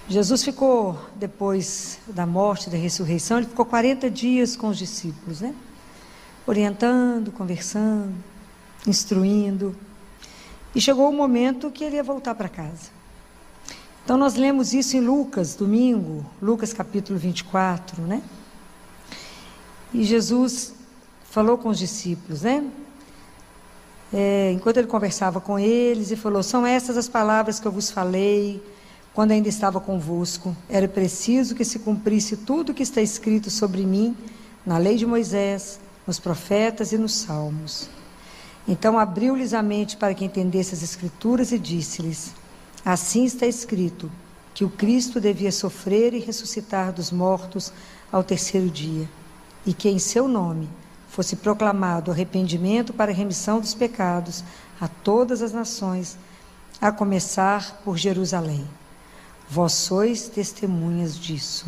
Jesus ficou, depois da morte e da ressurreição, ele ficou 40 dias com os discípulos, né? Orientando, conversando, instruindo. E chegou o momento que ele ia voltar para casa. Então nós lemos isso em Lucas, domingo, Lucas capítulo 24, né? E Jesus falou com os discípulos, né? Enquanto ele conversava com eles, e falou: são essas as palavras que eu vos falei quando ainda estava convosco. Era preciso que se cumprisse tudo o que está escrito sobre mim na lei de Moisés, nos profetas e nos salmos. Então abriu-lhes a mente para que entendesse as escrituras e disse-lhes: assim está escrito, que o Cristo devia sofrer e ressuscitar dos mortos ao terceiro dia, e que em seu nome fosse proclamado arrependimento para a remissão dos pecados a todas as nações, a começar por Jerusalém. Vós sois testemunhas disso.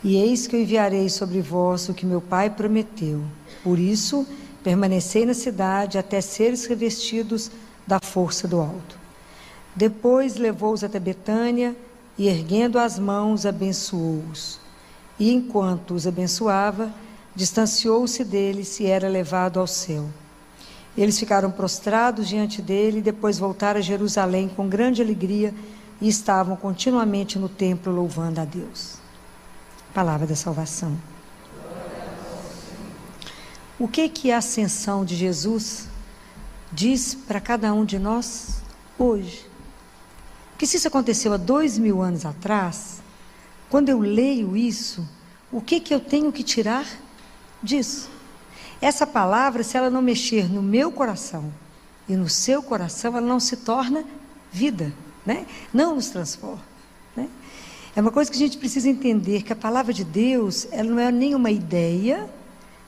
E eis que eu enviarei sobre vós o que meu Pai prometeu. Por isso, permanecei na cidade até seres revestidos da força do alto. Depois levou-os até Betânia e, erguendo as mãos, abençoou-os. E enquanto os abençoava, distanciou-se deles e era levado ao céu. Eles ficaram prostrados diante dele e depois voltaram a Jerusalém com grande alegria e estavam continuamente no templo louvando a Deus. Palavra da salvação. O que a ascensão de Jesus diz para cada um de nós hoje? Porque se isso aconteceu há 2000 anos atrás, quando eu leio isso, o que eu tenho que tirar disso? Essa palavra, se ela não mexer no meu coração e no seu coração, ela não se torna vida, né? Não nos transforma, né? É uma coisa que a gente precisa entender, que a palavra de Deus, ela não é nem uma ideia,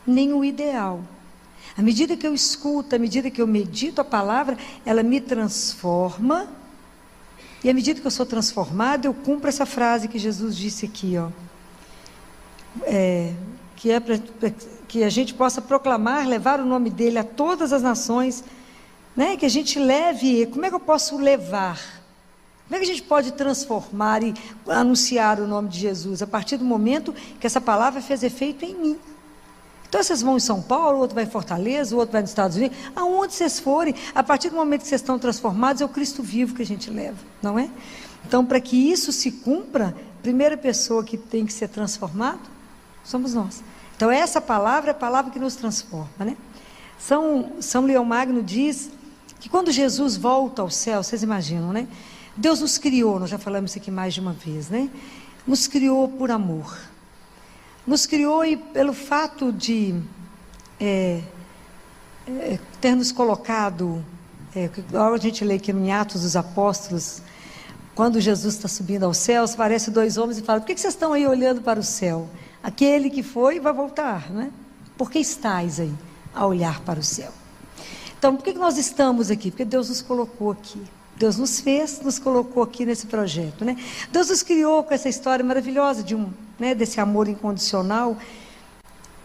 nem um ideal. À medida que eu escuto, à medida que eu medito a palavra, ela me transforma, e à medida que eu sou transformado, eu cumpro essa frase que Jesus disse aqui, ó. Que é para que a gente possa proclamar, levar o nome dele a todas as nações, né? Que a gente leve. Como é que eu posso levar? Como é que a gente pode transformar e anunciar o nome de Jesus? A partir do momento que essa palavra fez efeito em mim. Então vocês vão em São Paulo, o outro vai em Fortaleza, o outro vai nos Estados Unidos, aonde vocês forem, a partir do momento que vocês estão transformados, é o Cristo vivo que a gente leva, não é? Então, para que isso se cumpra, a primeira pessoa que tem que ser transformado somos nós. Então essa palavra é a palavra que nos transforma, né? São Leão Magno diz que quando Jesus volta ao céu, vocês imaginam, né? Deus nos criou, nós já falamos isso aqui mais de uma vez, né? Nos criou por amor. Nos criou e pelo fato de ter nos colocado, a gente lê aqui em Atos dos Apóstolos, quando Jesus está subindo aos céus, aparecem dois homens e falam: por que vocês estão aí olhando para o céu? Aquele que foi vai voltar, né? Por que estáis aí a olhar para o céu? Então, por que nós estamos aqui? Porque Deus nos colocou aqui. Deus nos fez, nos colocou aqui nesse projeto, né? Deus nos criou com essa história maravilhosa desse amor incondicional,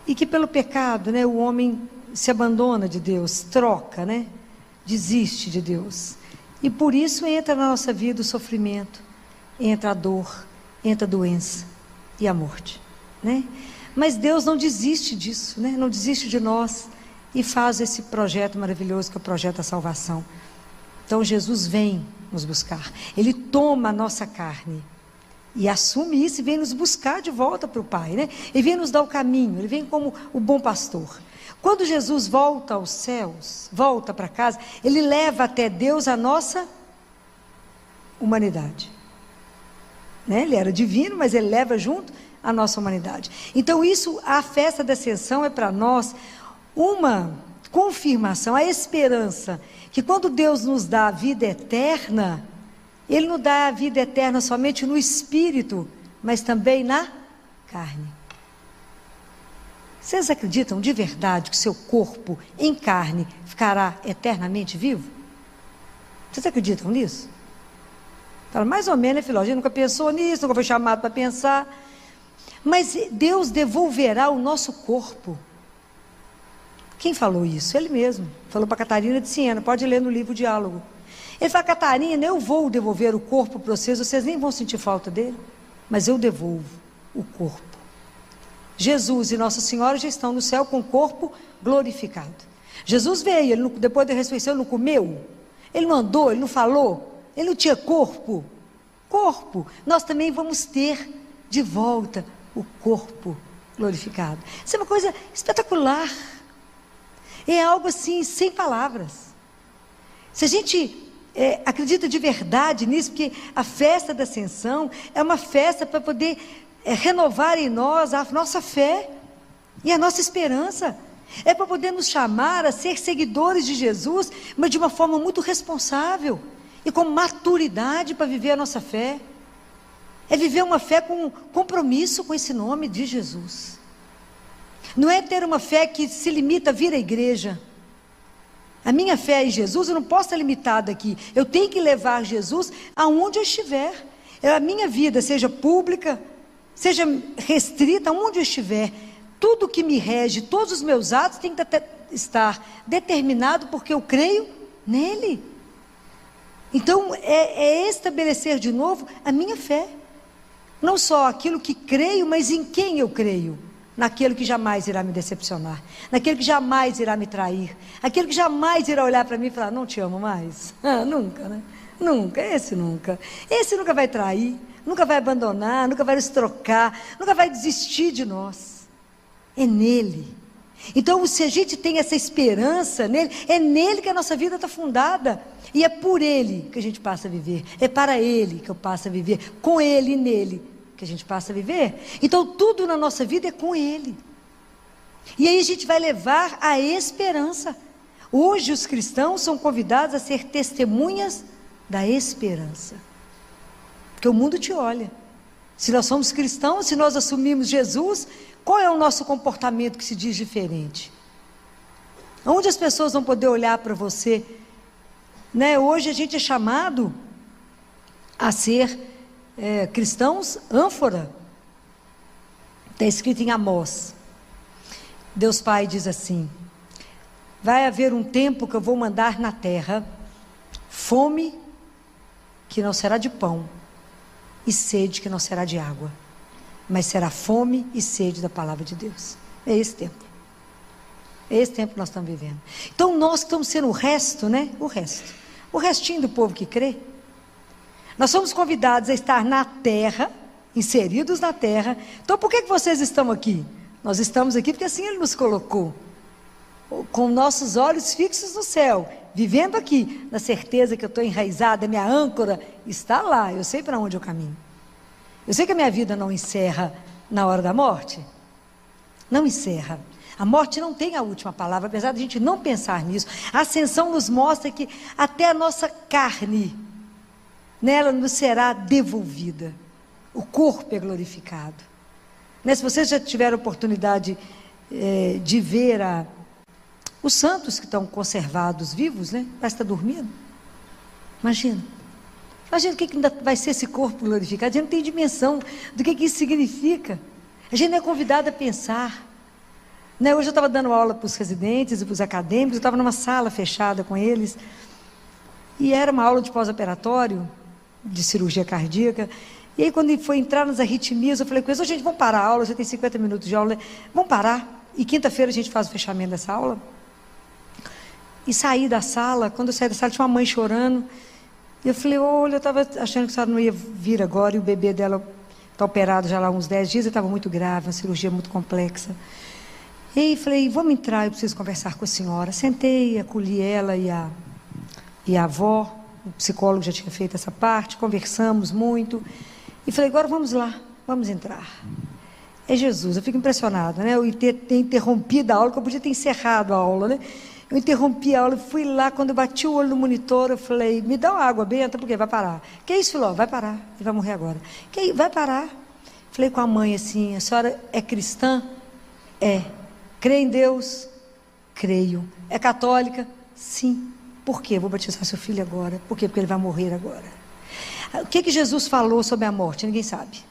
e que pelo pecado, né, o homem se abandona de Deus, troca, né? Desiste de Deus. E por isso entra na nossa vida o sofrimento, entra a dor, entra a doença e a morte, né? Mas Deus não desiste disso, né? Não desiste de nós e faz esse projeto maravilhoso que é o projeto da salvação. Então Jesus vem nos buscar, Ele toma a nossa carne e assume isso e vem nos buscar de volta para o Pai, né? Ele vem nos dar o caminho, Ele vem como o bom pastor. Quando Jesus volta aos céus, volta para casa, Ele leva até Deus a nossa humanidade, né? Ele era divino, mas Ele leva junto a nossa humanidade. Então isso, a festa da ascensão é para nós uma confirmação, a esperança, que quando Deus nos dá a vida eterna, Ele não dá a vida eterna somente no espírito, mas também na carne. Vocês acreditam de verdade que seu corpo em carne ficará eternamente vivo? Vocês acreditam nisso? Fala, mais ou menos, né, filho? A gente nunca pensou nisso, nunca foi chamado para pensar. Mas Deus devolverá o nosso corpo. Quem falou isso? Ele mesmo. Falou para Catarina de Siena, pode ler no livro Diálogo. Ele fala: Catarina, eu vou devolver o corpo para vocês nem vão sentir falta dele, mas eu devolvo o corpo. Jesus e Nossa Senhora já estão no céu com o corpo glorificado. Jesus veio, ele depois da ressurreição, ele não comeu, ele não andou, ele não falou, ele não tinha corpo. Nós também vamos ter de volta o corpo glorificado. Isso é uma coisa espetacular. É algo assim, sem palavras. Se a gente acredita de verdade nisso, porque a festa da Ascensão é uma festa para poder renovar em nós a nossa fé e a nossa esperança. É para poder nos chamar a ser seguidores de Jesus, mas de uma forma muito responsável e com maturidade para viver a nossa fé. É viver uma fé com compromisso com esse nome de Jesus. Não é ter uma fé que se limita a vir à igreja. A minha fé em Jesus, eu não posso estar limitada aqui. Eu tenho que levar Jesus aonde eu estiver. A minha vida, seja pública, seja restrita, aonde eu estiver, tudo que me rege, todos os meus atos tem que estar determinado porque eu creio nele. Então, é estabelecer de novo a minha fé. Não só aquilo que creio, mas em quem eu creio. Naquele que jamais irá me decepcionar, naquele que jamais irá me trair, aquele que jamais irá olhar para mim e falar: não te amo mais. Nunca, né? Nunca, esse nunca vai trair, nunca vai abandonar, nunca vai nos trocar, nunca vai desistir de nós. É nele. Então, se a gente tem essa esperança nele, é nele que a nossa vida está fundada, e é por ele que a gente passa a viver, é para ele que eu passo a viver, com ele e nele que a gente passa a viver. Então tudo na nossa vida é com ele, e aí a gente vai levar a esperança. Hoje os cristãos são convidados a ser testemunhas da esperança, porque o mundo te olha. Se nós somos cristãos, se nós assumimos Jesus, qual é o nosso comportamento que se diz diferente? Onde as pessoas vão poder olhar para você, né? Hoje a gente é chamado a ser cristãos ânfora. Está escrito em Amós. Deus Pai diz assim: vai haver um tempo que eu vou mandar na terra fome que não será de pão, e sede que não será de água, mas será fome e sede da palavra de Deus. É esse tempo. É esse tempo que nós estamos vivendo. Então nós que estamos sendo o resto, né? O restinho do povo que crê. Nós somos convidados a estar na terra, inseridos na terra. Então por que vocês estão aqui? Nós estamos aqui porque assim Ele nos colocou, com nossos olhos fixos no céu, vivendo aqui, na certeza que eu estou enraizada, minha âncora está lá, eu sei para onde eu caminho. Eu sei que a minha vida não encerra na hora da morte. Não encerra. A morte não tem a última palavra, apesar de a gente não pensar nisso. A ascensão nos mostra que até a nossa carne, nela nos será devolvida. O corpo é glorificado. Né? Se vocês já tiveram oportunidade de ver os santos que estão conservados vivos, né? Parece que está dormindo. Imagina o que ainda vai ser esse corpo glorificado. A gente não tem dimensão do que isso significa. A gente não é convidado a pensar. Né? Hoje eu estava dando aula para os residentes e para os acadêmicos, eu estava numa sala fechada com eles, e era uma aula de pós-operatório, de cirurgia cardíaca. E aí quando foi entrar nas arritmias, eu falei com eles: gente, vamos parar a aula, já tem 50 minutos de aula, vamos parar, e quinta-feira a gente faz o fechamento dessa aula. E saí da sala. Quando eu saí da sala tinha uma mãe chorando, e eu falei: olha, eu estava achando que a senhora não ia vir agora, e o bebê dela está operado já lá há uns 10 dias, ele estava muito grave, uma cirurgia muito complexa. E aí falei: vamos entrar, eu preciso conversar com a senhora. Sentei, acolhi ela e a avó, o psicólogo já tinha feito essa parte, conversamos muito, e falei: agora vamos lá, vamos entrar. É Jesus. Eu fico impressionada, né? Eu ter interrompido a aula, que eu podia ter encerrado a aula, né? Eu interrompi a aula, fui lá, quando eu bati o olho no monitor, eu falei: me dá uma água benta, porque vai parar. Que isso, filho? Vai parar, ele vai morrer agora. Que vai parar. Falei com a mãe assim: a senhora é cristã? É. Crê em Deus? Creio. É católica? Sim. Por quê? Vou batizar seu filho agora. Por quê? Porque ele vai morrer agora. O que Jesus falou sobre a morte? Ninguém sabe.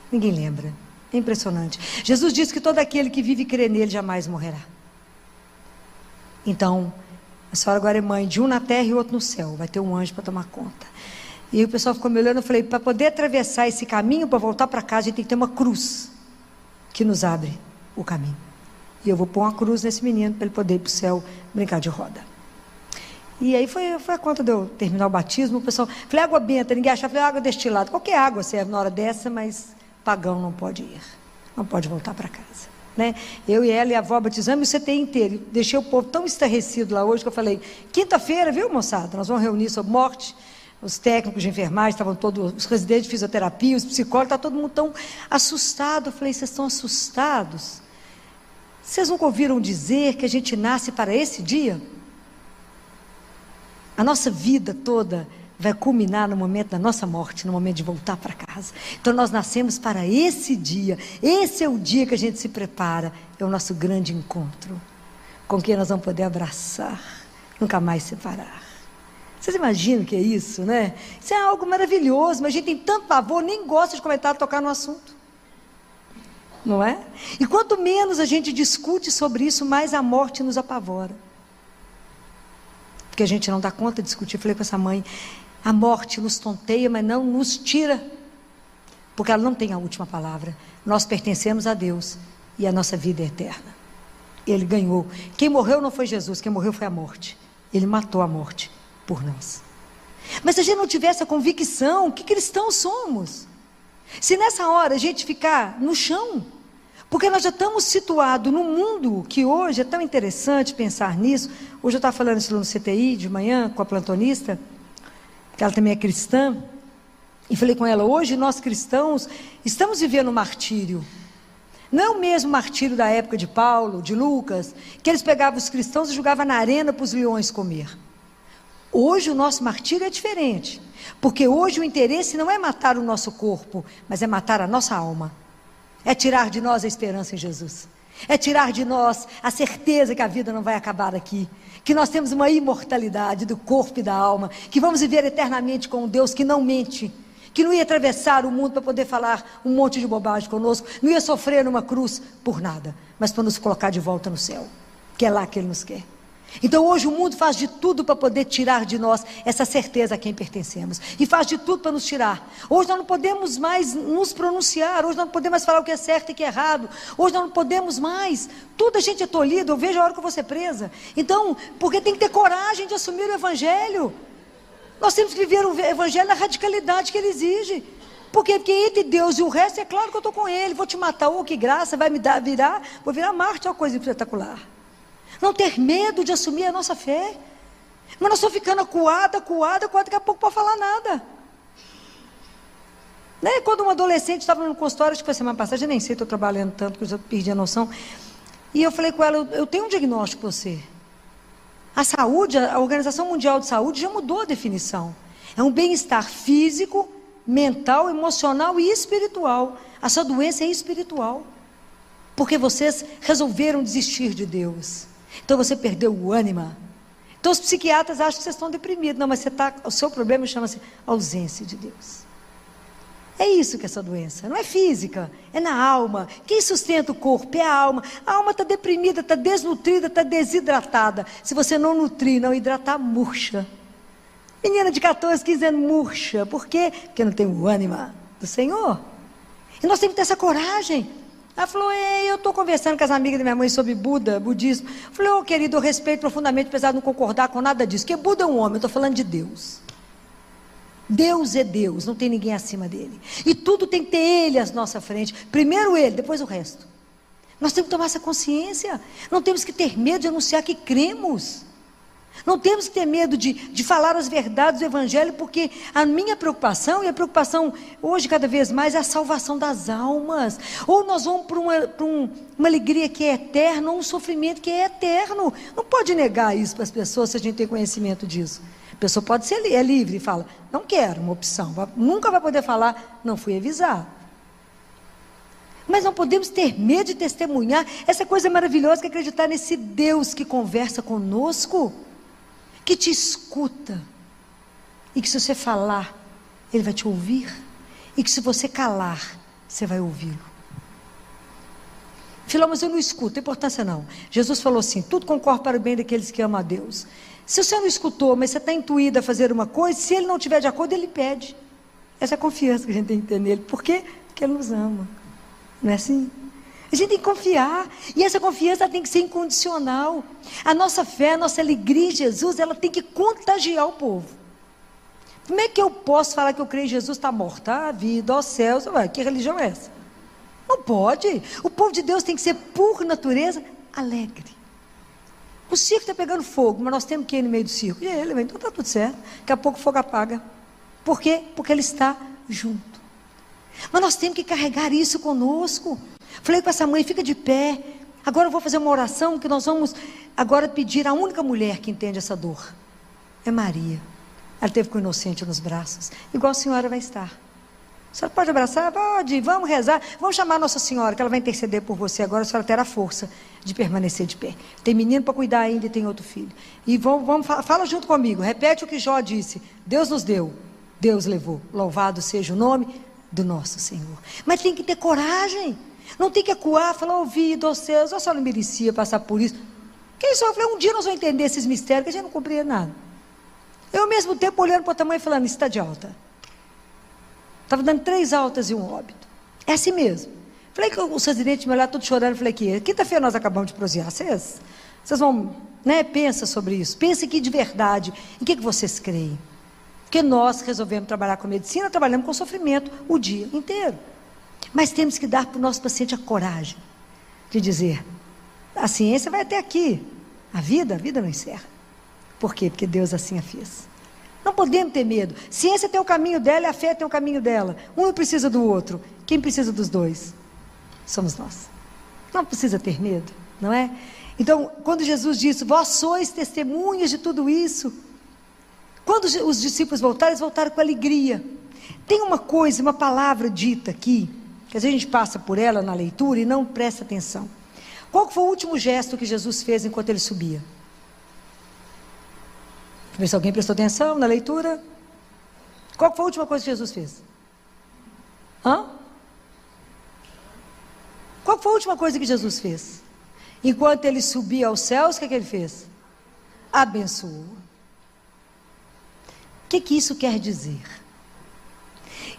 Ninguém lembra. É impressionante. Jesus disse que todo aquele que vive e crê nele jamais morrerá. Então, A senhora agora é mãe de um na terra e outro no céu. Vai ter um anjo para tomar conta. E aí o pessoal ficou me olhando, eu falei, para poder atravessar esse caminho, para voltar para casa, a gente tem que ter uma cruz que nos abre o caminho. E eu vou pôr uma cruz nesse menino para ele poder ir para o céu brincar de roda. E aí foi a conta de eu terminar o batismo, o pessoal, falei, água benta, ninguém achava, falei, água destilada, qualquer água serve na hora dessa, mas pagão não pode ir, não pode voltar para casa, né? Eu e ela e a avó batizamos e o CTI inteiro, deixei o povo tão estarrecido lá hoje, que eu falei, quinta-feira, viu, moçada, nós vamos reunir sobre morte, os técnicos de enfermagem, estavam todos, os residentes de fisioterapia, os psicólogos, está todo mundo tão assustado. Eu falei, vocês estão assustados? Vocês nunca ouviram dizer que a gente nasce para esse dia? A nossa vida toda vai culminar no momento da nossa morte, no momento de voltar para casa. Então nós nascemos para esse dia. Esse é o dia que a gente se prepara. É o nosso grande encontro, com quem nós vamos poder abraçar, nunca mais separar. Vocês imaginam o que é isso, né? Isso é algo maravilhoso, mas a gente tem tanto pavor, nem gosta de comentar, tocar no assunto. Não é? E quanto menos a gente discute sobre isso, mais a morte nos apavora. Porque a gente não dá conta de discutir. Eu falei com essa mãe, a morte nos tonteia, mas não nos tira. Porque ela não tem a última palavra. Nós pertencemos a Deus e a nossa vida é eterna. Ele ganhou. Quem morreu não foi Jesus, quem morreu foi a morte. Ele matou a morte por nós. Mas se a gente não tiver essa convicção, que cristãos somos? Se nessa hora a gente ficar no chão, porque nós já estamos situados num mundo que hoje é tão interessante pensar nisso. Hoje eu estava falando isso no CTI de manhã com a plantonista, que ela também é cristã, e falei com ela, hoje nós cristãos estamos vivendo um martírio. Não é o mesmo martírio da época de Paulo, de Lucas, que eles pegavam os cristãos e jogavam na arena para os leões comer. Hoje o nosso martírio é diferente, porque hoje o interesse não é matar o nosso corpo, mas é matar a nossa alma. É tirar de nós a esperança em Jesus. É tirar de nós a certeza que a vida não vai acabar aqui. Que nós temos uma imortalidade do corpo e da alma. Que vamos viver eternamente com um Deus que não mente. Que não ia atravessar o mundo para poder falar um monte de bobagem conosco. Não ia sofrer numa cruz por nada. Mas para nos colocar de volta no céu. Que é lá que Ele nos quer. Então hoje o mundo faz de tudo para poder tirar de nós essa certeza a quem pertencemos. E faz de tudo para nos tirar. Hoje nós não podemos mais nos pronunciar. Hoje nós não podemos mais falar o que é certo e o que é errado. Hoje nós não podemos mais. Tudo a gente é tolhido. Eu vejo a hora que eu vou ser presa. Então, porque tem que ter coragem de assumir o Evangelho. Nós temos que viver o Evangelho na radicalidade que ele exige. Porque entre Deus e o resto, é claro que eu estou com Ele. Vou te matar, oh que graça, vai me dar, vou virar Marte, é uma coisa espetacular. Não ter medo de assumir a nossa fé. Mas nós estamos ficando acuada, daqui a pouco não pode falar nada. Né? Quando um adolescente estava no consultório, acho que foi semana passada, eu nem sei, estou trabalhando tanto que eu já perdi a noção. E eu falei com ela, eu tenho um diagnóstico para você. A saúde, a Organização Mundial de Saúde já mudou a definição. É um bem-estar físico, mental, emocional e espiritual. A sua doença é espiritual. Porque vocês resolveram desistir de Deus. Então você perdeu o ânimo. Então os psiquiatras acham que vocês estão deprimidos. Não, mas o seu problema chama-se ausência de Deus. É isso que é essa doença. Não é física, é na alma. Quem sustenta o corpo é a alma. A alma está deprimida, está desnutrida, está desidratada. Se você não nutrir, não hidratar, murcha. Menina de 14, 15 anos, murcha. Por quê? Porque não tem o ânimo do Senhor. E nós temos que ter essa coragem. Ela falou, eu estou conversando com as amigas da minha mãe sobre budismo. Eu falei, querido, eu respeito profundamente, apesar de não concordar com nada disso. Porque Buda é um homem, eu estou falando de Deus. Deus é Deus, não tem ninguém acima dele. E tudo tem que ter Ele à nossa frente. Primeiro Ele, depois o resto. Nós temos que tomar essa consciência. Não temos que ter medo de anunciar que cremos. Não temos que ter medo de falar as verdades do Evangelho, porque a minha preocupação, e a preocupação hoje cada vez mais, é a salvação das almas. Ou nós vamos para uma alegria que é eterna, ou um sofrimento que é eterno. Não pode negar isso para as pessoas se a gente tem conhecimento disso. A pessoa pode ser livre e fala, não quero uma opção. Nunca vai poder falar, não fui avisado. Mas não podemos ter medo de testemunhar essa coisa maravilhosa que é acreditar nesse Deus que conversa conosco, que te escuta, e que se você falar, Ele vai te ouvir, e que se você calar, você vai ouvi-lo. Filó, mas eu não escuto, não tem importância não. Jesus falou assim, tudo concorre para o bem daqueles que amam a Deus. Se o senhor não escutou, mas você está intuído a fazer uma coisa, se ele não estiver de acordo, ele pede. Essa é a confiança que a gente tem que ter nele. Por quê? Porque ele nos ama. Não é assim? A gente tem que confiar. E essa confiança tem que ser incondicional. A nossa fé, a nossa alegria em Jesus, ela tem que contagiar o povo. Como é que eu posso falar que eu creio em Jesus? Está morto? A vida, ó céus. Que religião é essa? Não pode. O povo de Deus tem que ser, por natureza, alegre. O circo está pegando fogo, mas nós temos que ir no meio do circo. E ele, então está tudo certo. Daqui a pouco o fogo apaga. Por quê? Porque ele está junto. Mas nós temos que carregar isso conosco. Falei com essa mãe, fica de pé. Agora eu vou fazer uma oração que nós vamos agora pedir à única mulher que entende essa dor. É Maria. Ela esteve com o inocente nos braços. Igual a senhora vai estar. A senhora pode abraçar? Pode, vamos rezar. Vamos chamar a Nossa Senhora, que ela vai interceder por você. Agora a senhora terá força de permanecer de pé. Tem menino para cuidar ainda e tem outro filho. E fala junto comigo. Repete o que Jó disse. Deus nos deu, Deus levou. Louvado seja o nome do nosso Senhor. Mas tem que ter coragem. Não tem que acuar, falar, ouvido, ó céus, a senhora não merecia passar por isso. Quem só? Eu falei, um dia nós vamos entender esses mistérios, que a gente não compreende nada. Eu ao mesmo tempo olhando para o tamanho e falando, isso está de alta. Estava dando 3 altas e um óbito. É assim mesmo. Falei que os residentes me olharam todos chorando. Falei que quinta-feira nós acabamos de prosear. Vocês vão, né? Pensa sobre isso. Pensa aqui de verdade. Em que vocês creem? Porque nós resolvemos trabalhar com medicina, trabalhamos com sofrimento o dia inteiro. Mas temos que dar para o nosso paciente a coragem de dizer, a ciência vai até aqui. A vida não encerra. Por quê? Porque Deus assim a fez. Não podemos ter medo. Ciência tem o caminho dela e a fé tem o caminho dela. Um não precisa do outro. Quem precisa dos dois? Somos nós. Não precisa ter medo, não é? Então, quando Jesus disse, vós sois testemunhas de tudo isso. Quando os discípulos voltaram, eles voltaram com alegria. Tem uma coisa, uma palavra dita aqui, que às vezes a gente passa por ela na leitura e não presta atenção. Qual foi o último gesto que Jesus fez enquanto ele subia? Ver se alguém prestou atenção na leitura. Qual foi a última coisa que Jesus fez? Qual foi a última coisa que Jesus fez? Enquanto ele subia aos céus, o que ele fez? Abençoou. O que isso quer dizer?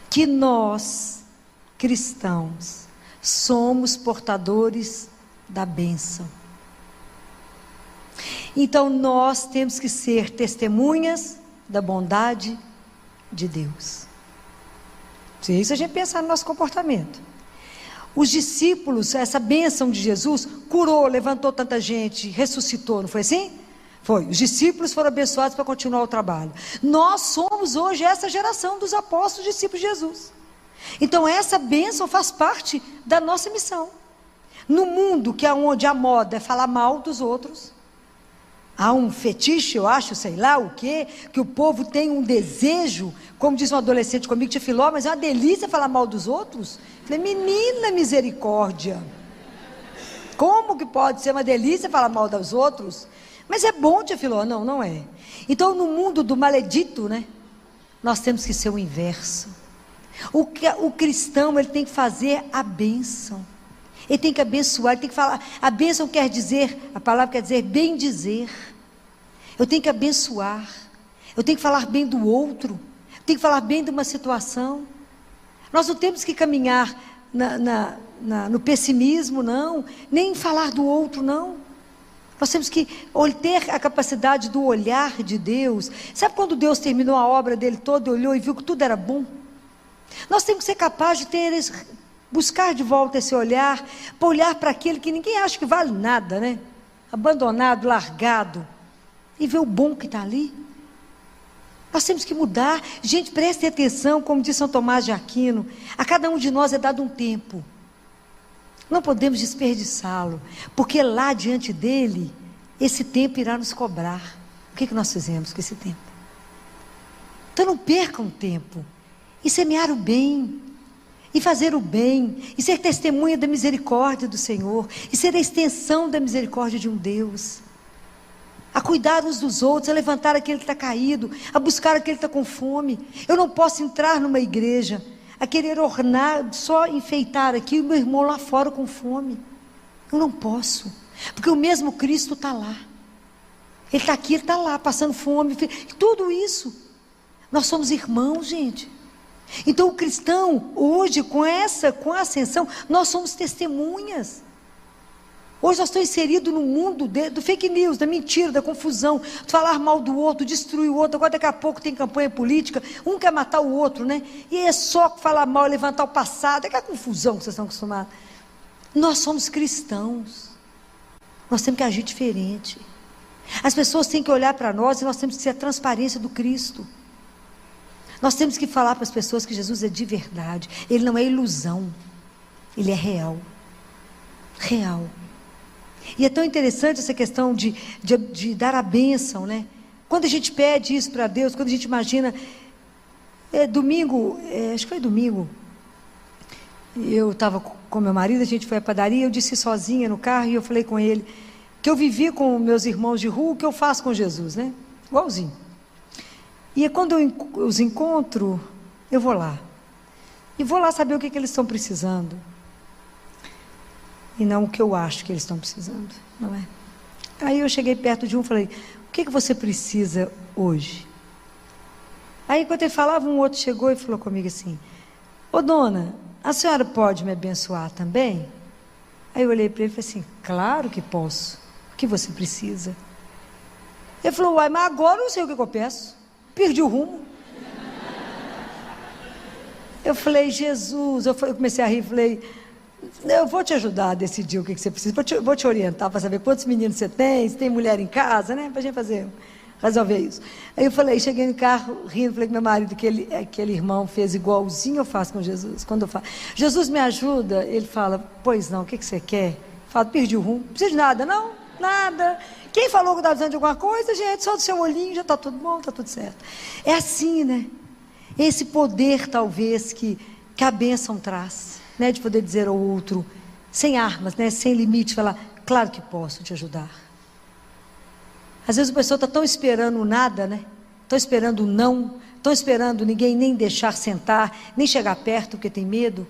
Que nós, cristãos, somos portadores da bênção. Então nós temos que ser testemunhas da bondade de Deus. Se isso a gente pensar no nosso comportamento. Os discípulos, essa bênção de Jesus, curou, levantou tanta gente, ressuscitou, não foi assim? Foi. Os discípulos foram abençoados para continuar o trabalho. Nós somos hoje essa geração dos apóstolos, discípulos de Jesus. Então essa bênção faz parte da nossa missão. No mundo que é onde a moda é falar mal dos outros, há um fetiche, eu acho, sei lá o quê, que o povo tem um desejo, como diz um adolescente comigo, tia Filó, mas é uma delícia falar mal dos outros. Falei, menina misericórdia, como que pode ser uma delícia falar mal dos outros? Mas é bom, tia Filó. Não, não é. Então no mundo do maledito, né, nós temos que ser o inverso. O cristão, ele tem que fazer a bênção. Ele tem que abençoar, ele tem que falar. A bênção quer dizer, a palavra quer dizer bem dizer. Eu tenho que abençoar. Eu tenho que falar bem do outro. Eu tenho que falar bem de uma situação. Nós não temos que caminhar no pessimismo, não. Nem falar do outro, não. Nós temos que ter a capacidade do olhar de Deus. Sabe quando Deus terminou a obra dele toda, olhou e viu que tudo era bom? Nós temos que ser capazes de buscar de volta esse olhar, para olhar para aquele que ninguém acha que vale nada, né? Abandonado, largado, e ver o bom que está ali. Nós temos que mudar. Gente, prestem atenção, como diz São Tomás de Aquino, a cada um de nós é dado um tempo. Não podemos desperdiçá-lo, porque lá diante dele, esse tempo irá nos cobrar. O que nós fizemos com esse tempo? Então não percam tempo, e semear o bem, e fazer o bem, e ser testemunha da misericórdia do Senhor, e ser a extensão da misericórdia de um Deus, a cuidar uns dos outros, a levantar aquele que está caído, a buscar aquele que está com fome. Eu não posso entrar numa igreja, a querer ornar, só enfeitar aqui, o meu irmão lá fora com fome. Eu não posso, porque o mesmo Cristo está lá. Ele está aqui, ele está lá, passando fome, tudo isso. Nós somos irmãos, gente. Então o cristão, hoje, com a ascensão, nós somos testemunhas. Hoje nós estamos inseridos no mundo do fake news, da mentira, da confusão, de falar mal do outro, destruir o outro. Agora daqui a pouco tem campanha política, um quer matar o outro, né? E é só falar mal, levantar o passado, é aquela confusão que vocês estão acostumados. Nós somos cristãos, nós temos que agir diferente. As pessoas têm que olhar para nós e nós temos que ser a transparência do Cristo. Nós temos que falar para as pessoas que Jesus é de verdade. Ele não é ilusão, ele é real. Real. E é tão interessante essa questão de dar a bênção, né? Quando a gente pede isso para Deus, quando a gente imagina, acho que foi domingo, eu estava com meu marido, a gente foi à padaria, eu disse sozinha no carro, e eu falei com ele, que eu vivi com meus irmãos de rua, o que eu faço com Jesus, né? Igualzinho. E quando eu os encontro, eu vou lá. E vou lá saber o que eles estão precisando. E não o que eu acho que eles estão precisando, não é? Aí eu cheguei perto de um e falei, o que você precisa hoje? Aí enquanto ele falava, um outro chegou e falou comigo assim, ô dona, a senhora pode me abençoar também? Aí eu olhei para ele e falei assim, claro que posso. O que você precisa? Ele falou, uai, mas agora eu não sei o que eu peço. Perdi o rumo. Eu falei, Jesus, eu comecei a rir, falei, eu vou te ajudar a decidir o que você precisa, vou te orientar para saber quantos meninos você tem, se tem mulher em casa, né? Para a gente resolver isso. Aí eu falei, cheguei no carro rindo, falei com meu marido que aquele irmão fez igualzinho eu faço com Jesus. Quando eu falo, Jesus me ajuda, ele fala, pois não, o que você quer? Eu falo, perdi o rumo, não precisa de nada, não, nada. Quem falou que estava precisando de alguma coisa, gente, só do seu olhinho já está tudo bom, está tudo certo. É assim, né? Esse poder, talvez, que a bênção traz, né? De poder dizer ao outro, sem armas, né? Sem limite, falar, claro que posso te ajudar. Às vezes a pessoa está tão esperando nada, né? Estão esperando não, estão esperando ninguém nem deixar sentar, nem chegar perto porque tem medo.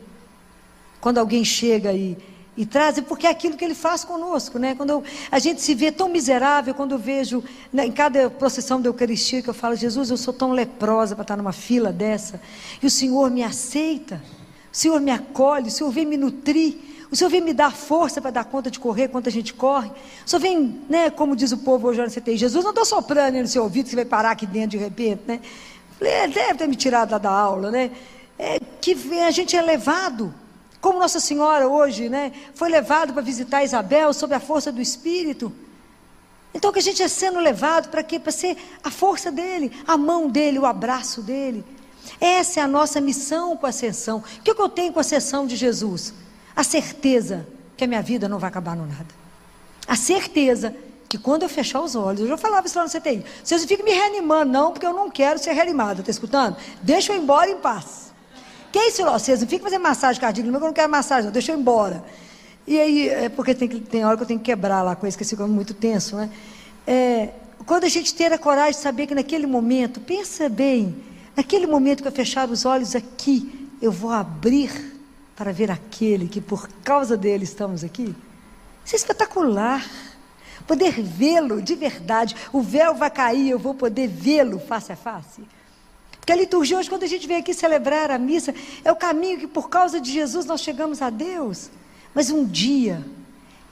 Quando alguém chega e traz, porque é aquilo que ele faz conosco, né? Quando a gente se vê tão miserável, quando eu vejo, né, em cada procissão da Eucaristia, que eu falo, Jesus, eu sou tão leprosa para estar numa fila dessa, e o Senhor me aceita, o Senhor me acolhe, o Senhor vem me nutrir, o Senhor vem me dar força para dar conta de correr quanto a gente corre, o Senhor vem, né, como diz o povo hoje na CTI, Jesus, não estou soprando no seu ouvido, que você vai parar aqui dentro de repente, né? Ele deve ter me tirado lá da aula, né? Que a gente é levado, como Nossa Senhora hoje, né, foi levado para visitar Isabel sob a força do Espírito. Então que a gente é sendo levado para quê? Para ser a força dele, a mão dele, o abraço dele. Essa é a nossa missão com a ascensão. O que eu tenho com a ascensão de Jesus? A certeza que a minha vida não vai acabar no nada. A certeza que quando eu fechar os olhos, eu já falava isso lá no CTI, vocês não ficam me reanimando não, porque eu não quero ser reanimado, está escutando? Deixa eu ir embora em paz. Que é isso, vocês não ficam fazendo massagem cardíaca, eu não quero massagem, não, deixa eu ir embora. E aí, porque tem hora que eu tenho que quebrar lá com isso, que fica muito tenso, né? Quando a gente ter a coragem de saber que naquele momento, pensa bem, naquele momento que eu fechar os olhos aqui, eu vou abrir para ver aquele que por causa dele estamos aqui. Isso é espetacular. Poder vê-lo de verdade, o véu vai cair, eu vou poder vê-lo face a face. Porque a liturgia hoje, quando a gente vem aqui celebrar a missa, é o caminho que por causa de Jesus nós chegamos a Deus. Mas um dia,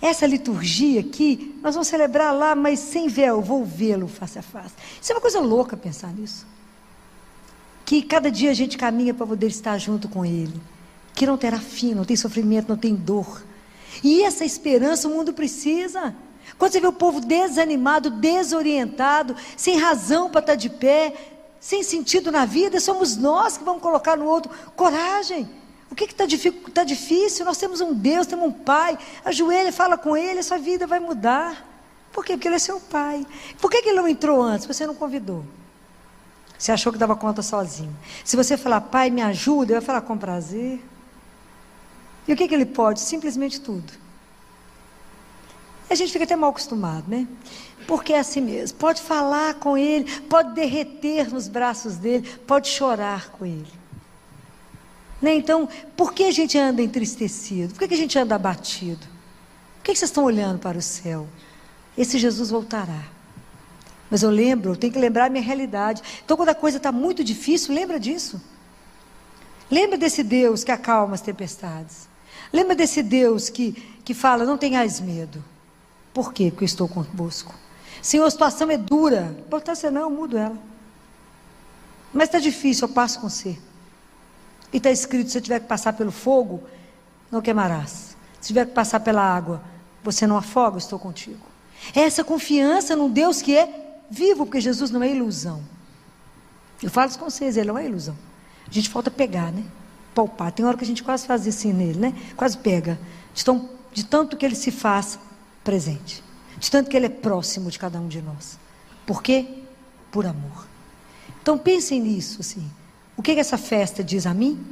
essa liturgia aqui, nós vamos celebrar lá, mas sem véu, eu vou vê-lo face a face. Isso é uma coisa louca pensar nisso. Que cada dia a gente caminha para poder estar junto com Ele. Que não terá fim, não tem sofrimento, não tem dor. E essa esperança o mundo precisa. Quando você vê o povo desanimado, desorientado, sem razão para estar de pé, sem sentido na vida, somos nós que vamos colocar no outro coragem. O que está difícil? Nós temos um Deus, temos um Pai. Ajoelha, fala com Ele, a sua vida vai mudar. Por quê? Porque Ele é seu Pai. Por que Ele não entrou antes? Você não convidou. Você achou que dava conta sozinho. Se você falar, Pai, me ajuda, Ele vai falar com prazer. E o que Ele pode? Simplesmente tudo. A gente fica até mal acostumado, né? Porque é assim mesmo. Pode falar com Ele, pode derreter nos braços dEle, pode chorar com Ele. Né? Então, por que a gente anda entristecido? Por que a gente anda abatido? Por que vocês estão olhando para o céu? Esse Jesus voltará. Mas eu tenho que lembrar a minha realidade. Então, quando a coisa está muito difícil, lembra disso. Lembra desse Deus que acalma as tempestades. Lembra desse Deus que fala, não tenhais medo. Por quê? Porque eu estou convosco. Senhor, a situação é dura. Importância não, eu mudo ela. Mas está difícil, eu passo com você. E está escrito, se eu tiver que passar pelo fogo, não queimarás. Se tiver que passar pela água, você não afoga, eu estou contigo. É essa confiança num Deus que é vivo, porque Jesus não é ilusão. Eu falo isso com vocês, ele não é ilusão. A gente falta pegar, né? Palpar. Tem hora que a gente quase faz assim nele, né? Quase pega. De tanto que ele se faz presente. De tanto que ele é próximo de cada um de nós. Por quê? Por amor. Então pensem nisso, assim. O que essa festa diz a mim?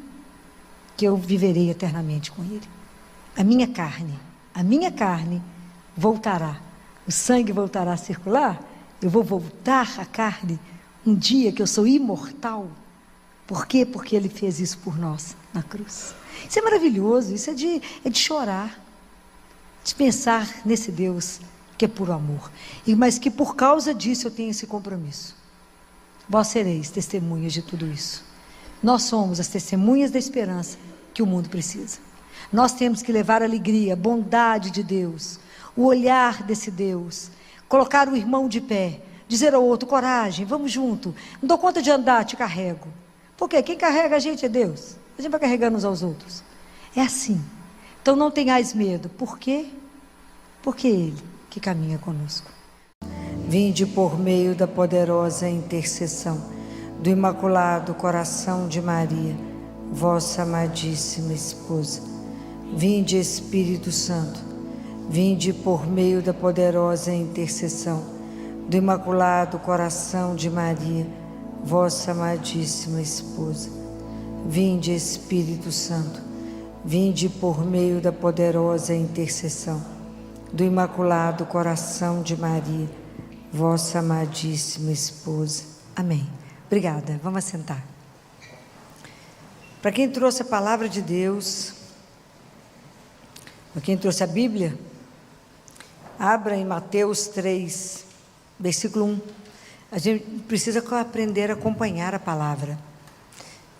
Que eu viverei eternamente com ele. A minha carne voltará. O sangue voltará a circular. Eu vou voltar à carne um dia que eu sou imortal. Por quê? Porque ele fez isso por nós na cruz. Isso é maravilhoso, isso é de chorar, de pensar nesse Deus que é puro amor, mas que por causa disso eu tenho esse compromisso. Vós sereis testemunhas de tudo isso. Nós somos as testemunhas da esperança que o mundo precisa. Nós temos que levar a alegria, a bondade de Deus, o olhar desse Deus, colocar o irmão de pé, dizer ao outro, coragem, vamos junto, não dou conta de andar, te carrego. Porque quem carrega a gente é Deus. A gente vai carregando uns aos outros. É assim. Então não tenhais medo. Por quê? Porque Ele que caminha conosco. Vinde por meio da poderosa intercessão do Imaculado Coração de Maria, vossa amadíssima esposa. Vinde, Espírito Santo. Vinde por meio da poderosa intercessão do Imaculado Coração de Maria, vossa amadíssima esposa. Vinde, Espírito Santo, vinde por meio da poderosa intercessão do Imaculado Coração de Maria, vossa amadíssima esposa. Amém. Obrigada. Vamos assentar. Para quem trouxe a palavra de Deus, para quem trouxe a Bíblia, abra em Mateus 3, versículo 1. A gente precisa aprender a acompanhar a palavra,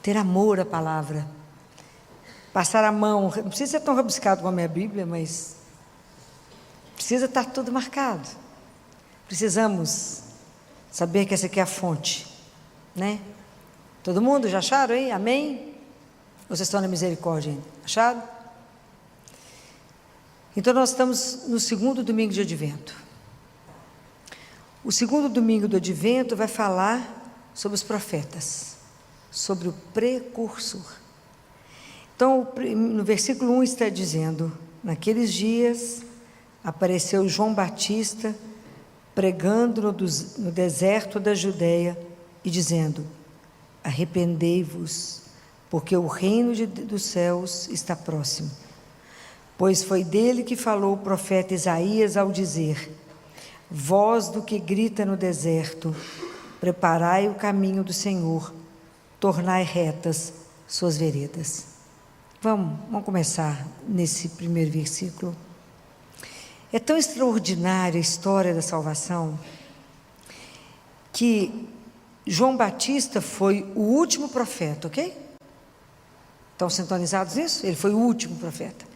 ter amor à palavra, passar a mão, não precisa ser tão rabiscado como a minha Bíblia, mas precisa estar tudo marcado. Precisamos saber que essa aqui é a fonte, né? Todo mundo já acharam aí? Amém? Ou vocês estão na misericórdia ainda? Acharam? Então nós estamos no segundo domingo de Advento. O segundo domingo do Advento vai falar sobre os profetas, sobre o precursor. Então, no versículo 1 está dizendo, naqueles dias apareceu João Batista pregando no deserto da Judeia e dizendo, arrependei-vos, porque o reino dos céus está próximo. Pois foi dele que falou o profeta Isaías ao dizer, voz do que grita no deserto, preparai o caminho do Senhor, tornai retas suas veredas. Vamos começar nesse primeiro versículo. É tão extraordinária a história da salvação, que João Batista foi o último profeta, ok? Estão sintonizados nisso? Ele foi o último profeta.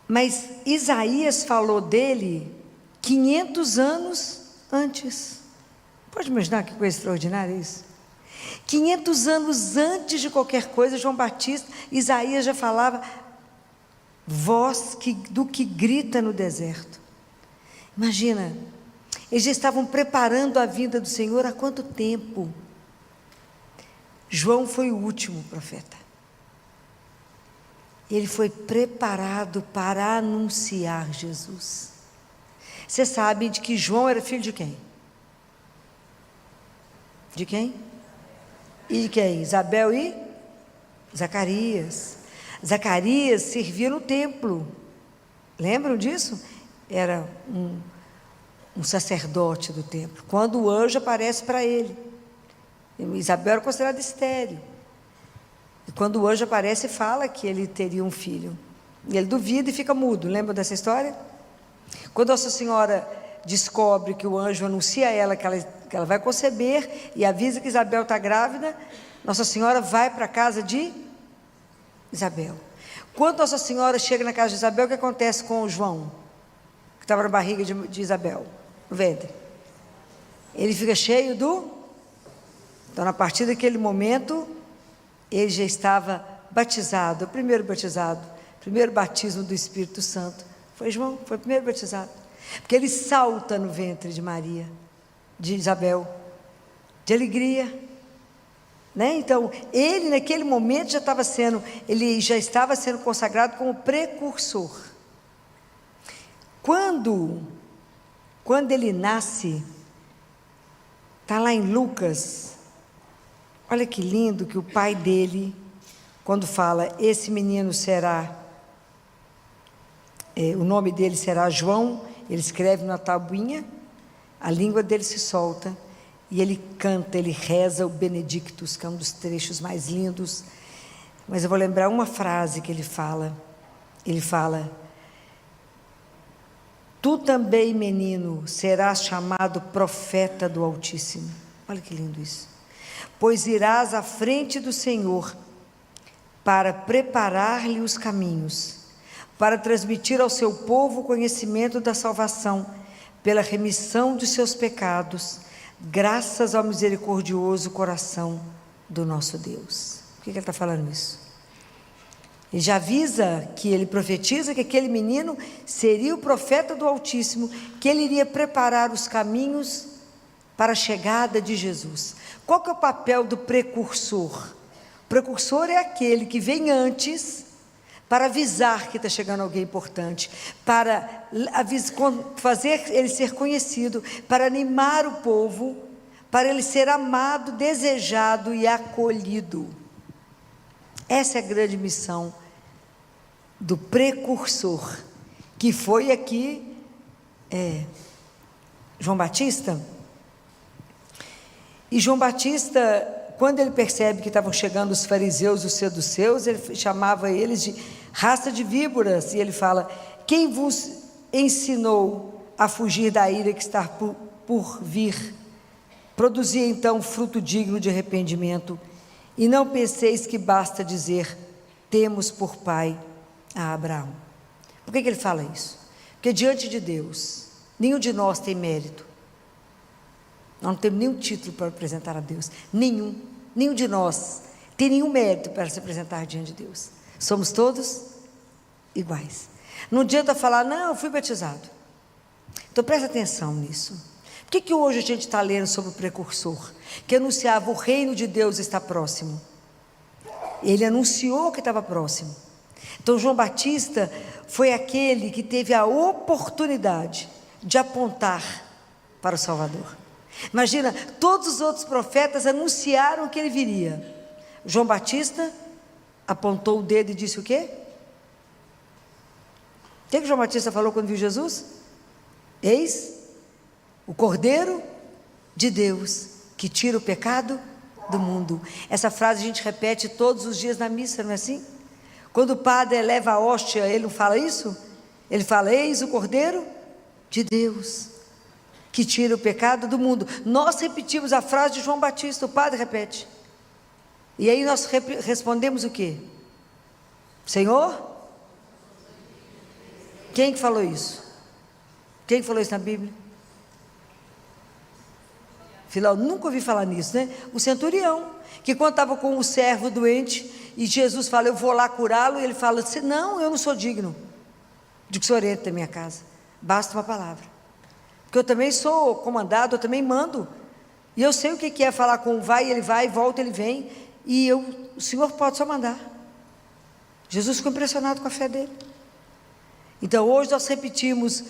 Mas Isaías falou dele 500 anos antes. Pode imaginar que coisa extraordinária isso? 500 anos antes de qualquer coisa, João Batista, Isaías já falava, voz do que grita no deserto. Imagina, eles já estavam preparando a vinda do Senhor há quanto tempo? João foi o último profeta. Ele foi preparado para anunciar Jesus. Você sabe de que João era filho de quem? De quem? E de quem? Isabel e Zacarias. Zacarias servia no templo. Lembram disso? Era um sacerdote do templo. Quando o anjo aparece para ele. Isabel era considerada estéril. E quando o anjo aparece, fala que ele teria um filho. E ele duvida e fica mudo. Lembra dessa história? Quando Nossa Senhora descobre que o anjo anuncia a ela que ela vai conceber e avisa que Isabel está grávida, Nossa Senhora vai para a casa de Isabel. Quando Nossa Senhora chega na casa de Isabel, o que acontece com o João, que estava na barriga de Isabel, no ventre? Ele fica cheio Então, a partir daquele momento, ele já estava batizado, o primeiro batismo do Espírito Santo. Foi João, foi o primeiro batizado. Porque ele salta no ventre de Maria, de Isabel, de alegria. Né? Então, ele naquele momento ele já estava sendo consagrado como precursor. Quando ele nasce, está lá em Lucas, olha que lindo que o pai dele, quando fala, esse menino será, o nome dele será João, ele escreve na tabuinha, a língua dele se solta, e ele canta, ele reza o Benedictus, que é um dos trechos mais lindos, mas eu vou lembrar uma frase que ele fala, tu também, menino, serás chamado profeta do Altíssimo. Olha que lindo isso. Pois irás à frente do Senhor para preparar-lhe os caminhos, para transmitir ao seu povo o conhecimento da salvação, pela remissão de seus pecados, graças ao misericordioso coração do nosso Deus. Por que ele está falando isso? Ele já avisa, ele profetiza que aquele menino seria o profeta do Altíssimo, que ele iria preparar os caminhos para a chegada de Jesus. Qual que é o papel do precursor? O precursor é aquele que vem antes para avisar que está chegando alguém importante, para fazer ele ser conhecido, para animar o povo, para ele ser amado, desejado e acolhido. Essa é a grande missão do precursor, que foi aqui João Batista. E João Batista, quando ele percebe que estavam chegando os fariseus, os saduceus, ele chamava eles de raça de víboras, e ele fala: quem vos ensinou a fugir da ira que está por vir? Produzia então fruto digno de arrependimento, e não penseis que basta dizer, temos por pai a Abraão. Por que ele fala isso? Porque diante de Deus, nenhum de nós tem mérito. Nós não temos nenhum título para apresentar a Deus, nenhum de nós tem nenhum mérito para se apresentar diante de Deus. Somos todos iguais. Não adianta falar, não, eu fui batizado. Então presta atenção nisso. Por que hoje a gente está lendo sobre o precursor? Que anunciava o reino de Deus está próximo. Ele anunciou que estava próximo. Então João Batista foi aquele que teve a oportunidade de apontar para o Salvador. Imagina, todos os outros profetas anunciaram que ele viria. João Batista apontou o dedo e disse o quê? O que João Batista falou quando viu Jesus? Eis o Cordeiro de Deus, que tira o pecado do mundo. Essa frase a gente repete todos os dias na missa, não é assim? Quando o padre eleva a hóstia, ele não fala isso? Ele fala, eis o Cordeiro de Deus, que tira o pecado do mundo. Nós repetimos a frase de João Batista, o padre repete. E aí nós respondemos o quê? Senhor? Quem que falou isso? Quem falou isso na Bíblia? Filó, nunca ouvi falar nisso, né? O centurião, que quando estava com o servo doente, e Jesus fala, eu vou lá curá-lo, e ele fala assim, não, eu não sou digno de que o senhor entre na minha casa, basta uma palavra, porque eu também sou comandado, eu também mando, e eu sei o que é falar com vai, ele vai, volta, ele vem, e o senhor pode só mandar. Jesus ficou impressionado com a fé dele. Então hoje nós repetimos,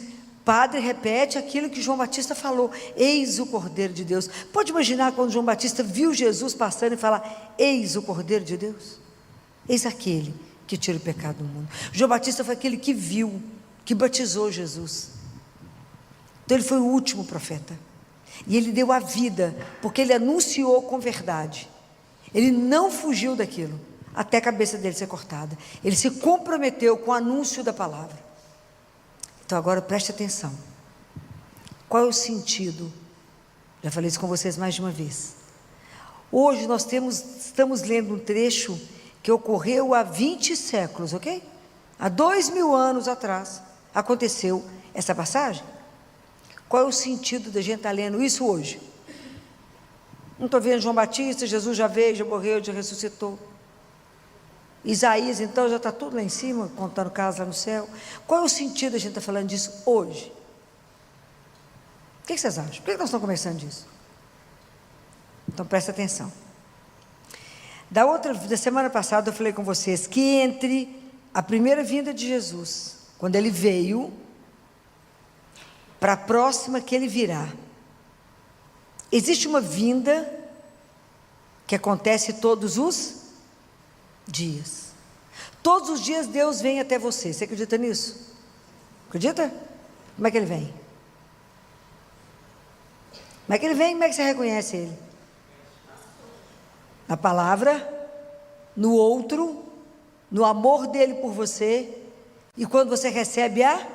padre repete aquilo que João Batista falou, eis o Cordeiro de Deus. Pode imaginar quando João Batista viu Jesus passando e falar, eis o Cordeiro de Deus, eis aquele que tira o pecado do mundo. João Batista foi aquele que viu, que batizou Jesus. Então ele foi o último profeta, e ele deu a vida, porque ele anunciou com verdade, ele não fugiu daquilo, até a cabeça dele ser cortada, ele se comprometeu com o anúncio da palavra. Então agora preste atenção, Qual é o sentido? Já falei isso com vocês mais de uma vez. Hoje nós estamos lendo um trecho que ocorreu há 20 séculos, ok? Há 2000 anos atrás aconteceu essa passagem. Qual é o sentido da gente estar lendo isso hoje? Não estou vendo João Batista, Jesus já veio, já morreu, já ressuscitou. Isaías, então, já está tudo lá em cima, contando casa lá no céu. Qual é o sentido da gente estar falando disso hoje? O que vocês acham? Por que nós estamos conversando disso? Então, presta atenção. Da semana passada, eu falei com vocês que entre a primeira vinda de Jesus, quando ele veio, para a próxima que ele virá, existe uma vinda que acontece todos os dias. Todos os dias Deus vem até você. Você acredita nisso? Acredita? Como é que ele vem? Como é que ele vem? Como é que você reconhece ele? Na palavra, no outro, no amor dele por você, e quando você recebe a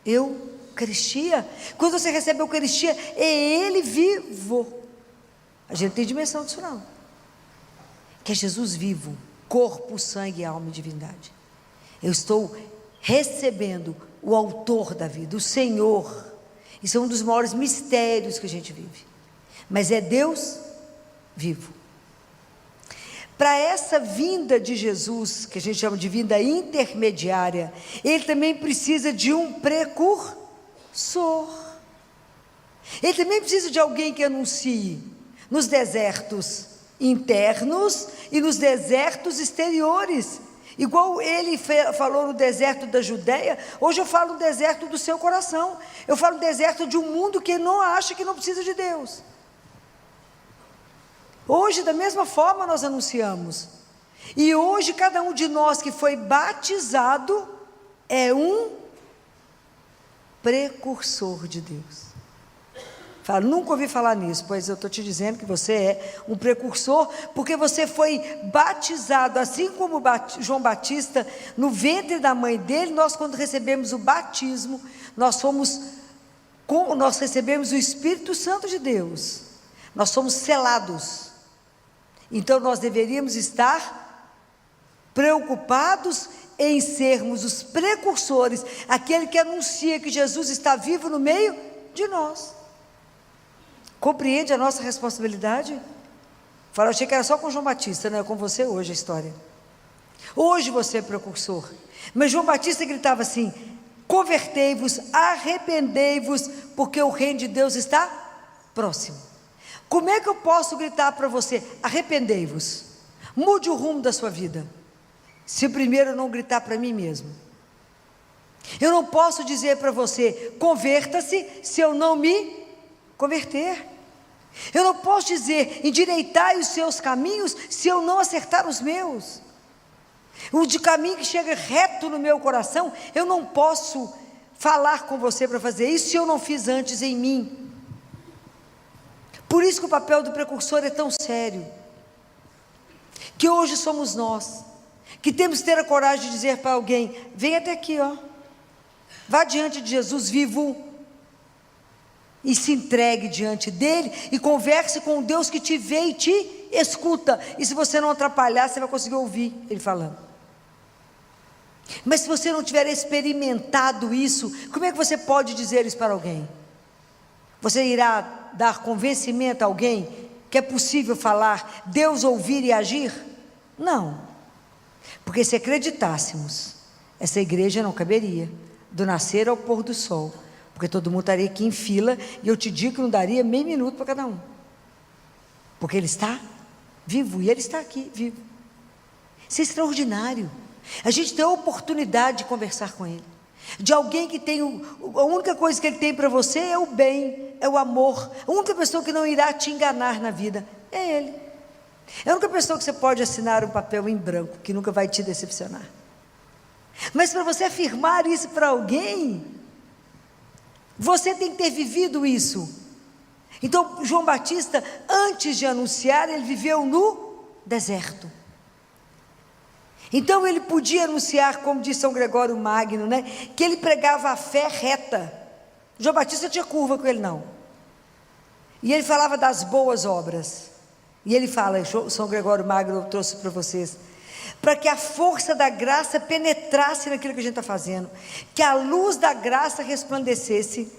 Eucaristia. Quando você recebe a Eucaristia, é ele vivo. A gente tem dimensão disso não. Que é Jesus vivo, corpo, sangue, alma e divindade. Eu estou recebendo o autor da vida, o Senhor. Isso é um dos maiores mistérios que a gente vive. Mas é Deus vivo. Para essa vinda de Jesus, que a gente chama de vinda intermediária, ele também precisa de um precursor. Ele também precisa de alguém que anuncie nos desertos internos e nos desertos exteriores. Igual ele falou no deserto da Judéia, hoje eu falo no deserto do seu coração. Eu falo no deserto de um mundo que não acha que não precisa de Deus. Hoje, da mesma forma, nós anunciamos. E hoje, cada um de nós que foi batizado é um precursor de Deus. Fala, nunca ouvi falar nisso, pois eu estou te dizendo que você é um precursor, porque você foi batizado, assim como João Batista, no ventre da mãe dele. Nós, quando recebemos o batismo, nós recebemos o Espírito Santo de Deus, nós somos selados. Então nós deveríamos estar preocupados em sermos os precursores, aquele que anuncia que Jesus está vivo no meio de nós. Compreende a nossa responsabilidade? Fala, eu achei que era só com João Batista, não é com você hoje a história. Hoje você é precursor. Mas João Batista gritava assim: convertei-vos, arrependei-vos, porque o reino de Deus está próximo. Como é que eu posso gritar para você: arrependei-vos, mude o rumo da sua vida, se primeiro eu não gritar para mim mesmo? Eu não posso dizer para você: converta-se, se eu não me converter. Eu não posso dizer: endireitai os seus caminhos, se eu não acertar os meus. O de caminho que chega reto no meu coração, eu não posso falar com você para fazer isso, se eu não fiz antes em mim. Por isso que o papel do precursor é tão sério, que hoje somos nós, que temos que ter a coragem de dizer para alguém: vem até aqui, ó, vá diante de Jesus vivo, e se entregue diante dele, e converse com o Deus que te vê e te escuta, e se você não atrapalhar, você vai conseguir ouvir ele falando. Mas se você não tiver experimentado isso, como é que você pode dizer isso para alguém? Você irá dar convencimento a alguém que é possível falar, Deus ouvir e agir? Não, porque se acreditássemos, essa igreja não caberia, do nascer ao pôr do sol, porque todo mundo estaria aqui em fila, e eu te digo que não daria meio minuto para cada um, porque ele está vivo, e ele está aqui vivo. Isso é extraordinário. A gente tem a oportunidade de conversar com ele, de alguém que tem a única coisa que ele tem para você é o bem, é o amor. A única pessoa que não irá te enganar na vida é ele. É a única pessoa que você pode assinar um papel em branco, que nunca vai te decepcionar. Mas para você afirmar isso para alguém, você tem que ter vivido isso. Então João Batista, antes de anunciar, ele viveu no deserto. Então ele podia anunciar, como diz São Gregório Magno, né, que ele pregava a fé reta. João Batista tinha curva com ele, não. E ele falava das boas obras. E ele fala, São Gregório Magno, eu trouxe para vocês, para que a força da graça penetrasse naquilo que a gente está fazendo, que a luz da graça resplandecesse,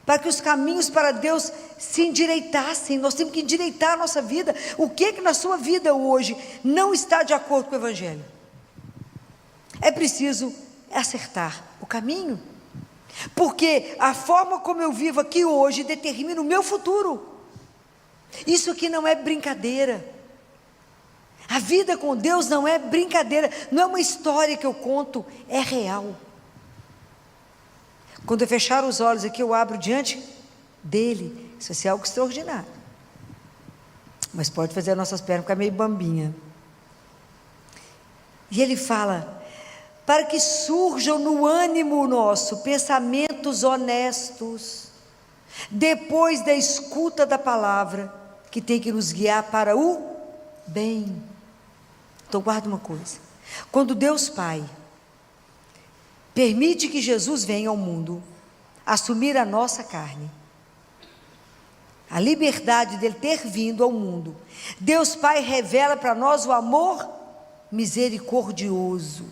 para que os caminhos para Deus se endireitassem. Nós temos que endireitar a nossa vida. O que na sua vida hoje não está de acordo com o Evangelho? É preciso acertar o caminho, porque a forma como eu vivo aqui hoje determina o meu futuro. Isso aqui não é brincadeira. A vida com Deus não é brincadeira, não é uma história que eu conto, é real. Quando eu fechar os olhos aqui, eu abro diante dele. Isso vai ser algo extraordinário. Mas pode fazer as nossas pernas ficar meio bambinha. E ele fala, para que surjam no ânimo nosso pensamentos honestos, depois da escuta da palavra, que tem que nos guiar para o bem. Então guarda uma coisa, quando Deus Pai permite que Jesus venha ao mundo, assumir a nossa carne, a liberdade dele ter vindo ao mundo, Deus Pai revela para nós o amor misericordioso,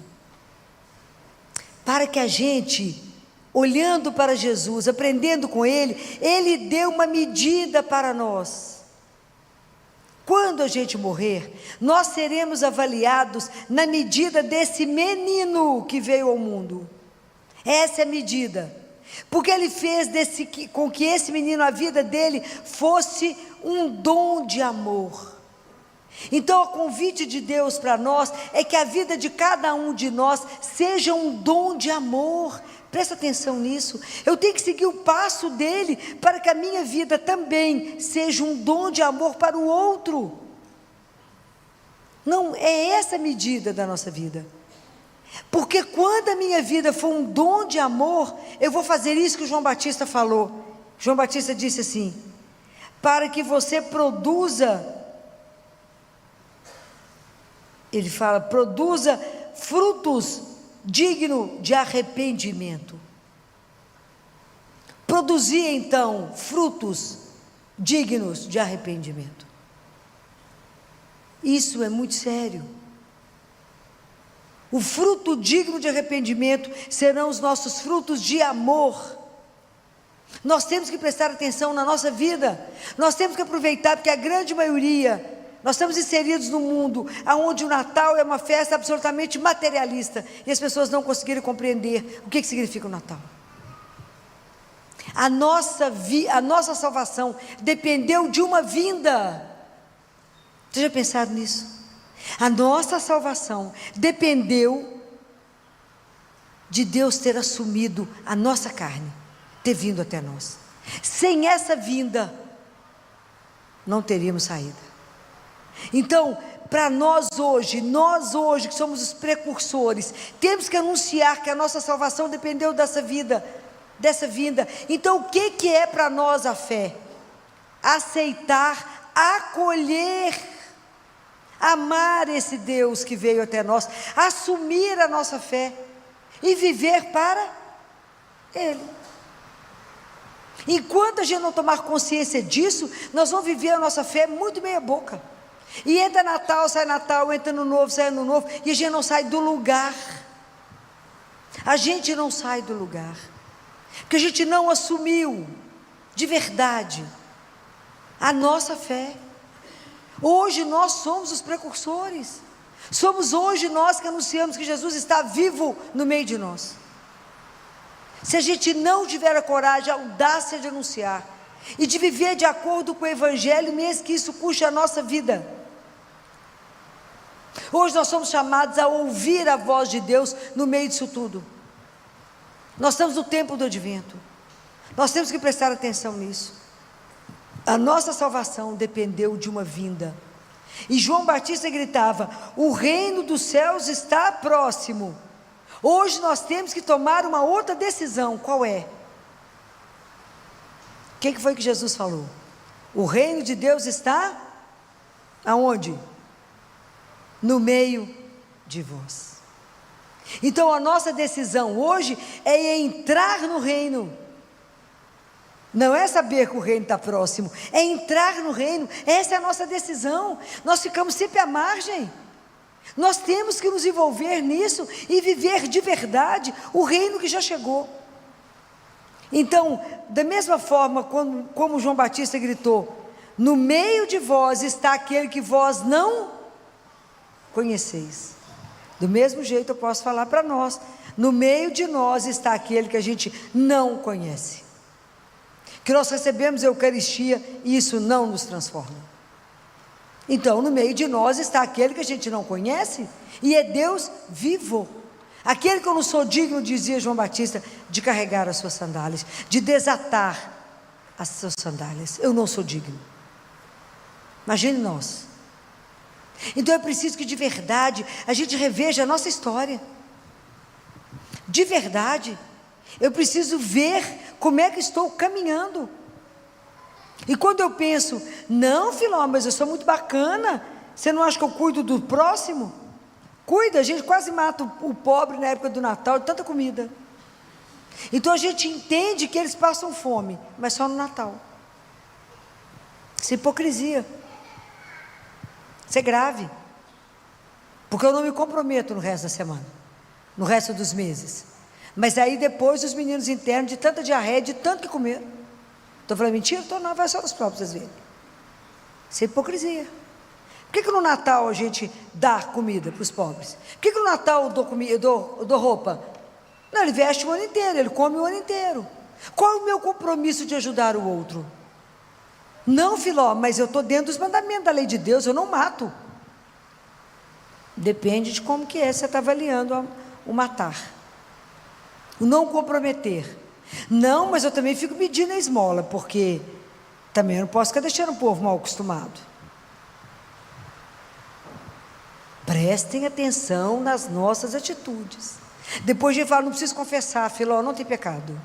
para que a gente, olhando para Jesus, aprendendo com Ele, Ele deu uma medida para nós. Quando a gente morrer, nós seremos avaliados na medida desse menino que veio ao mundo. Essa é a medida, porque Ele fez com que esse menino, a vida dele, fosse um dom de amor. Então o convite de Deus para nós é que a vida de cada um de nós seja um dom de amor. Presta atenção nisso. Eu tenho que seguir o passo dele para que a minha vida também seja um dom de amor para o outro. Não é essa a medida da nossa vida, porque quando a minha vida for um dom de amor, eu vou fazer isso que o João Batista falou. João Batista disse assim, para que você produza, ele fala, produza frutos digno de arrependimento. Produzir então frutos dignos de arrependimento. Isso é muito sério. O fruto digno de arrependimento serão os nossos frutos de amor. Nós temos que prestar atenção na nossa vida. Nós temos que aproveitar, porque a grande maioria, nós estamos inseridos num mundo onde o Natal é uma festa absolutamente materialista, e as pessoas não conseguiram compreender o que significa o Natal. A nossa salvação dependeu de uma vinda. Você já pensado nisso? A nossa salvação dependeu de Deus ter assumido a nossa carne, ter vindo até nós. Sem essa vinda, não teríamos saída. Então, para nós hoje que somos os precursores, temos que anunciar que a nossa salvação dependeu dessa vinda. Então, o que é para nós a fé? Aceitar, acolher, amar esse Deus que veio até nós, assumir a nossa fé e viver para Ele. Enquanto a gente não tomar consciência disso, nós vamos viver a nossa fé muito meia boca. E entra Natal, entra no novo, sai no novo, e a gente não sai do lugar. A gente não sai do lugar, porque a gente não assumiu de verdade a nossa fé. Hoje nós somos os precursores. Somos hoje nós que anunciamos que Jesus está vivo no meio de nós. Se a gente não tiver a coragem, a audácia de anunciar e de viver de acordo com o Evangelho, mesmo que isso custe a nossa vida. Hoje nós somos chamados a ouvir a voz de Deus no meio disso tudo. Nós estamos no tempo do advento. Nós temos que prestar atenção nisso. A nossa salvação dependeu de uma vinda. E João Batista gritava: o reino dos céus está próximo. Hoje nós temos que tomar uma outra decisão. Qual é? O que foi que Jesus falou? O reino de Deus está aonde? No meio de vós. Então a nossa decisão hoje é entrar no reino. Não é saber que o reino está próximo, é entrar no reino. Essa é a nossa decisão. Nós ficamos sempre à margem. Nós temos que nos envolver nisso e viver de verdade o reino que já chegou. Então, da mesma forma como João Batista gritou: no meio de vós está aquele que vós não conheceis. Do mesmo jeito eu posso falar para nós: no meio de nós está aquele que a gente não conhece, que nós recebemos a Eucaristia e isso não nos transforma. Então, no meio de nós está aquele que a gente não conhece, e é Deus vivo, aquele que eu não sou digno, dizia João Batista, de carregar as suas sandálias, de desatar as suas sandálias. Eu não sou digno. Imagine nós. Então é preciso que de verdade a gente reveja a nossa história. De verdade, eu preciso ver como é que estou caminhando. E quando eu penso: não, Filó, mas eu sou muito bacana, você não acha que eu cuido do próximo? Cuida, a gente quase mata o pobre na época do Natal, de tanta comida. Então a gente entende que eles passam fome, mas só no Natal. Isso é hipocrisia. Isso é grave. Porque eu não me comprometo no resto da semana, no resto dos meses. Mas aí depois os meninos internos, de tanta diarreia, de tanto que comer. Estou falando mentira? Estou não, vai só nos próprios às vezes. Isso é hipocrisia. Por que no Natal a gente dá comida para os pobres? Por que no Natal eu dou roupa? Não, ele veste o ano inteiro, ele come o ano inteiro. Qual é o meu compromisso de ajudar o outro? Não, Filó, mas eu estou dentro dos mandamentos da lei de Deus, eu não mato. Depende de como que é, você está avaliando o matar. O não comprometer. Não, mas eu também fico pedindo a esmola, porque também eu não posso ficar deixando o povo mal acostumado. Prestem atenção nas nossas atitudes. Depois a gente fala: não preciso confessar, Filó, não tem pecado.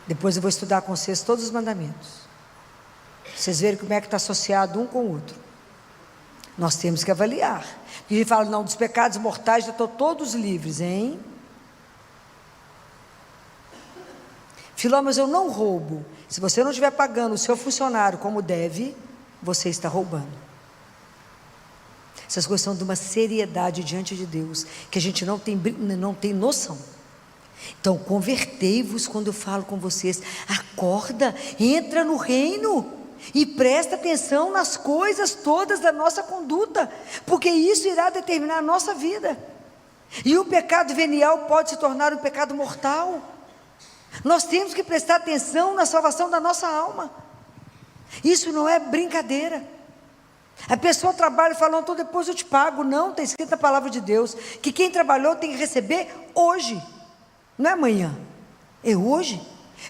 Depois eu vou estudar com vocês todos os mandamentos. Vocês verem como é que está associado um com o outro. Nós temos que avaliar. Porque a gente fala: não, dos pecados mortais já estão todos livres, hein? Filó, mas eu não roubo. Se você não estiver pagando o seu funcionário como deve, você está roubando. Essas coisas são de uma seriedade diante de Deus, que a gente não tem noção. Então, convertei-vos quando eu falo com vocês. Acorda, entra no reino e presta atenção nas coisas todas da nossa conduta, porque isso irá determinar a nossa vida. E o pecado venial pode se tornar um pecado mortal. Nós temos que prestar atenção na salvação da nossa alma. Isso não é brincadeira. A pessoa trabalha e fala: então depois eu te pago. Não, está escrito na palavra de Deus que quem trabalhou tem que receber hoje, não é amanhã, é hoje.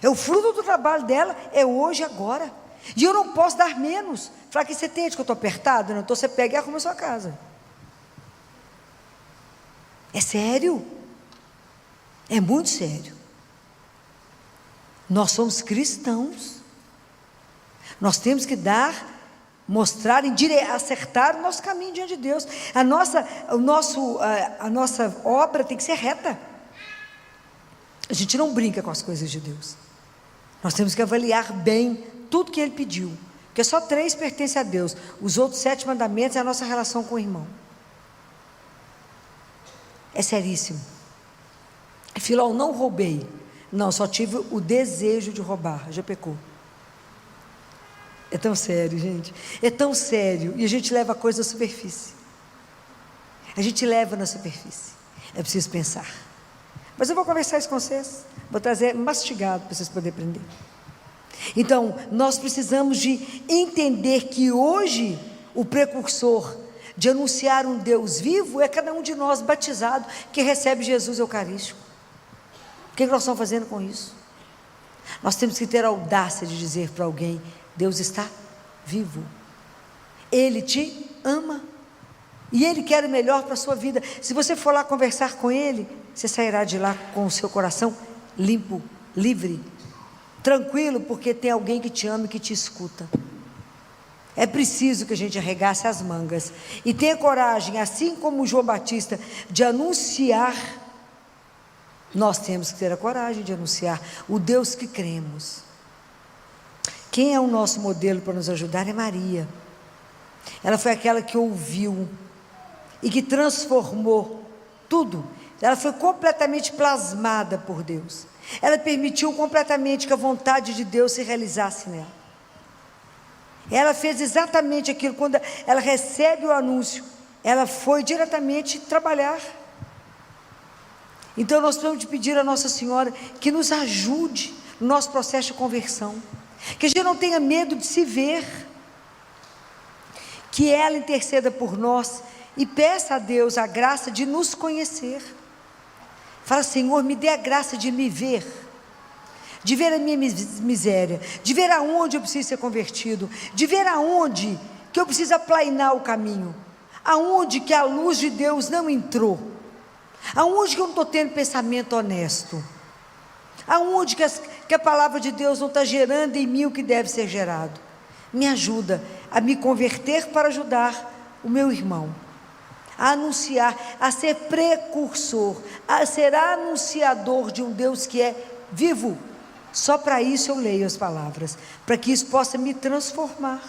É o fruto do trabalho dela, é hoje, agora. E eu não posso dar menos. Falar: que você entende que eu estou apertado? Não, então você pega e arruma a sua casa. É sério. É muito sério. Nós somos cristãos. Nós temos que mostrar, acertar o nosso caminho diante de Deus. A nossa obra tem que ser reta. A gente não brinca com as coisas de Deus. Nós temos que avaliar bem tudo que Ele pediu, porque só 3 pertencem a Deus. Os outros 7 mandamentos é a nossa relação com o irmão. É seríssimo. Filó, não roubei. Não, só tive o desejo de roubar. Já pecou. É tão sério, gente. É tão sério. E a gente leva a coisa à superfície. A gente leva na superfície. É preciso pensar. Mas eu vou conversar isso com vocês. Vou trazer mastigado para vocês poderem aprender. Então, nós precisamos de entender que hoje o precursor de anunciar um Deus vivo é cada um de nós batizado que recebe Jesus Eucarístico. O que nós estamos fazendo com isso? Nós temos que ter a audácia de dizer para alguém: Deus está vivo, Ele te ama e Ele quer o melhor para a sua vida. Se você for lá conversar com Ele, você sairá de lá com o seu coração limpo, livre, tranquilo, porque tem alguém que te ama e que te escuta. É preciso que a gente arregace as mangas e tenha coragem, assim como João Batista, de anunciar Nós temos que ter a coragem de anunciar o Deus que cremos. Quem é o nosso modelo para nos ajudar é Maria. Ela foi aquela que ouviu e que transformou tudo. Ela foi completamente plasmada por Deus. Ela permitiu completamente que a vontade de Deus se realizasse nela. Ela fez exatamente aquilo. Quando ela recebe o anúncio, ela foi diretamente trabalhar. Então nós precisamos de pedir a Nossa Senhora que nos ajude no nosso processo de conversão, que a gente não tenha medo de se ver, que ela interceda por nós e peça a Deus a graça de nos conhecer. Fala: Senhor, me dê a graça de me ver, de ver a minha miséria, de ver aonde eu preciso ser convertido, de ver aonde que eu preciso aplainar o caminho, aonde que a luz de Deus não entrou, aonde que eu não estou tendo pensamento honesto, aonde que a palavra de Deus não está gerando em mim o que deve ser gerado. Me ajuda a me converter para ajudar o meu irmão, a anunciar, a ser precursor, a ser anunciador de um Deus que é vivo. Só para isso eu leio as palavras, para que isso possa me transformar.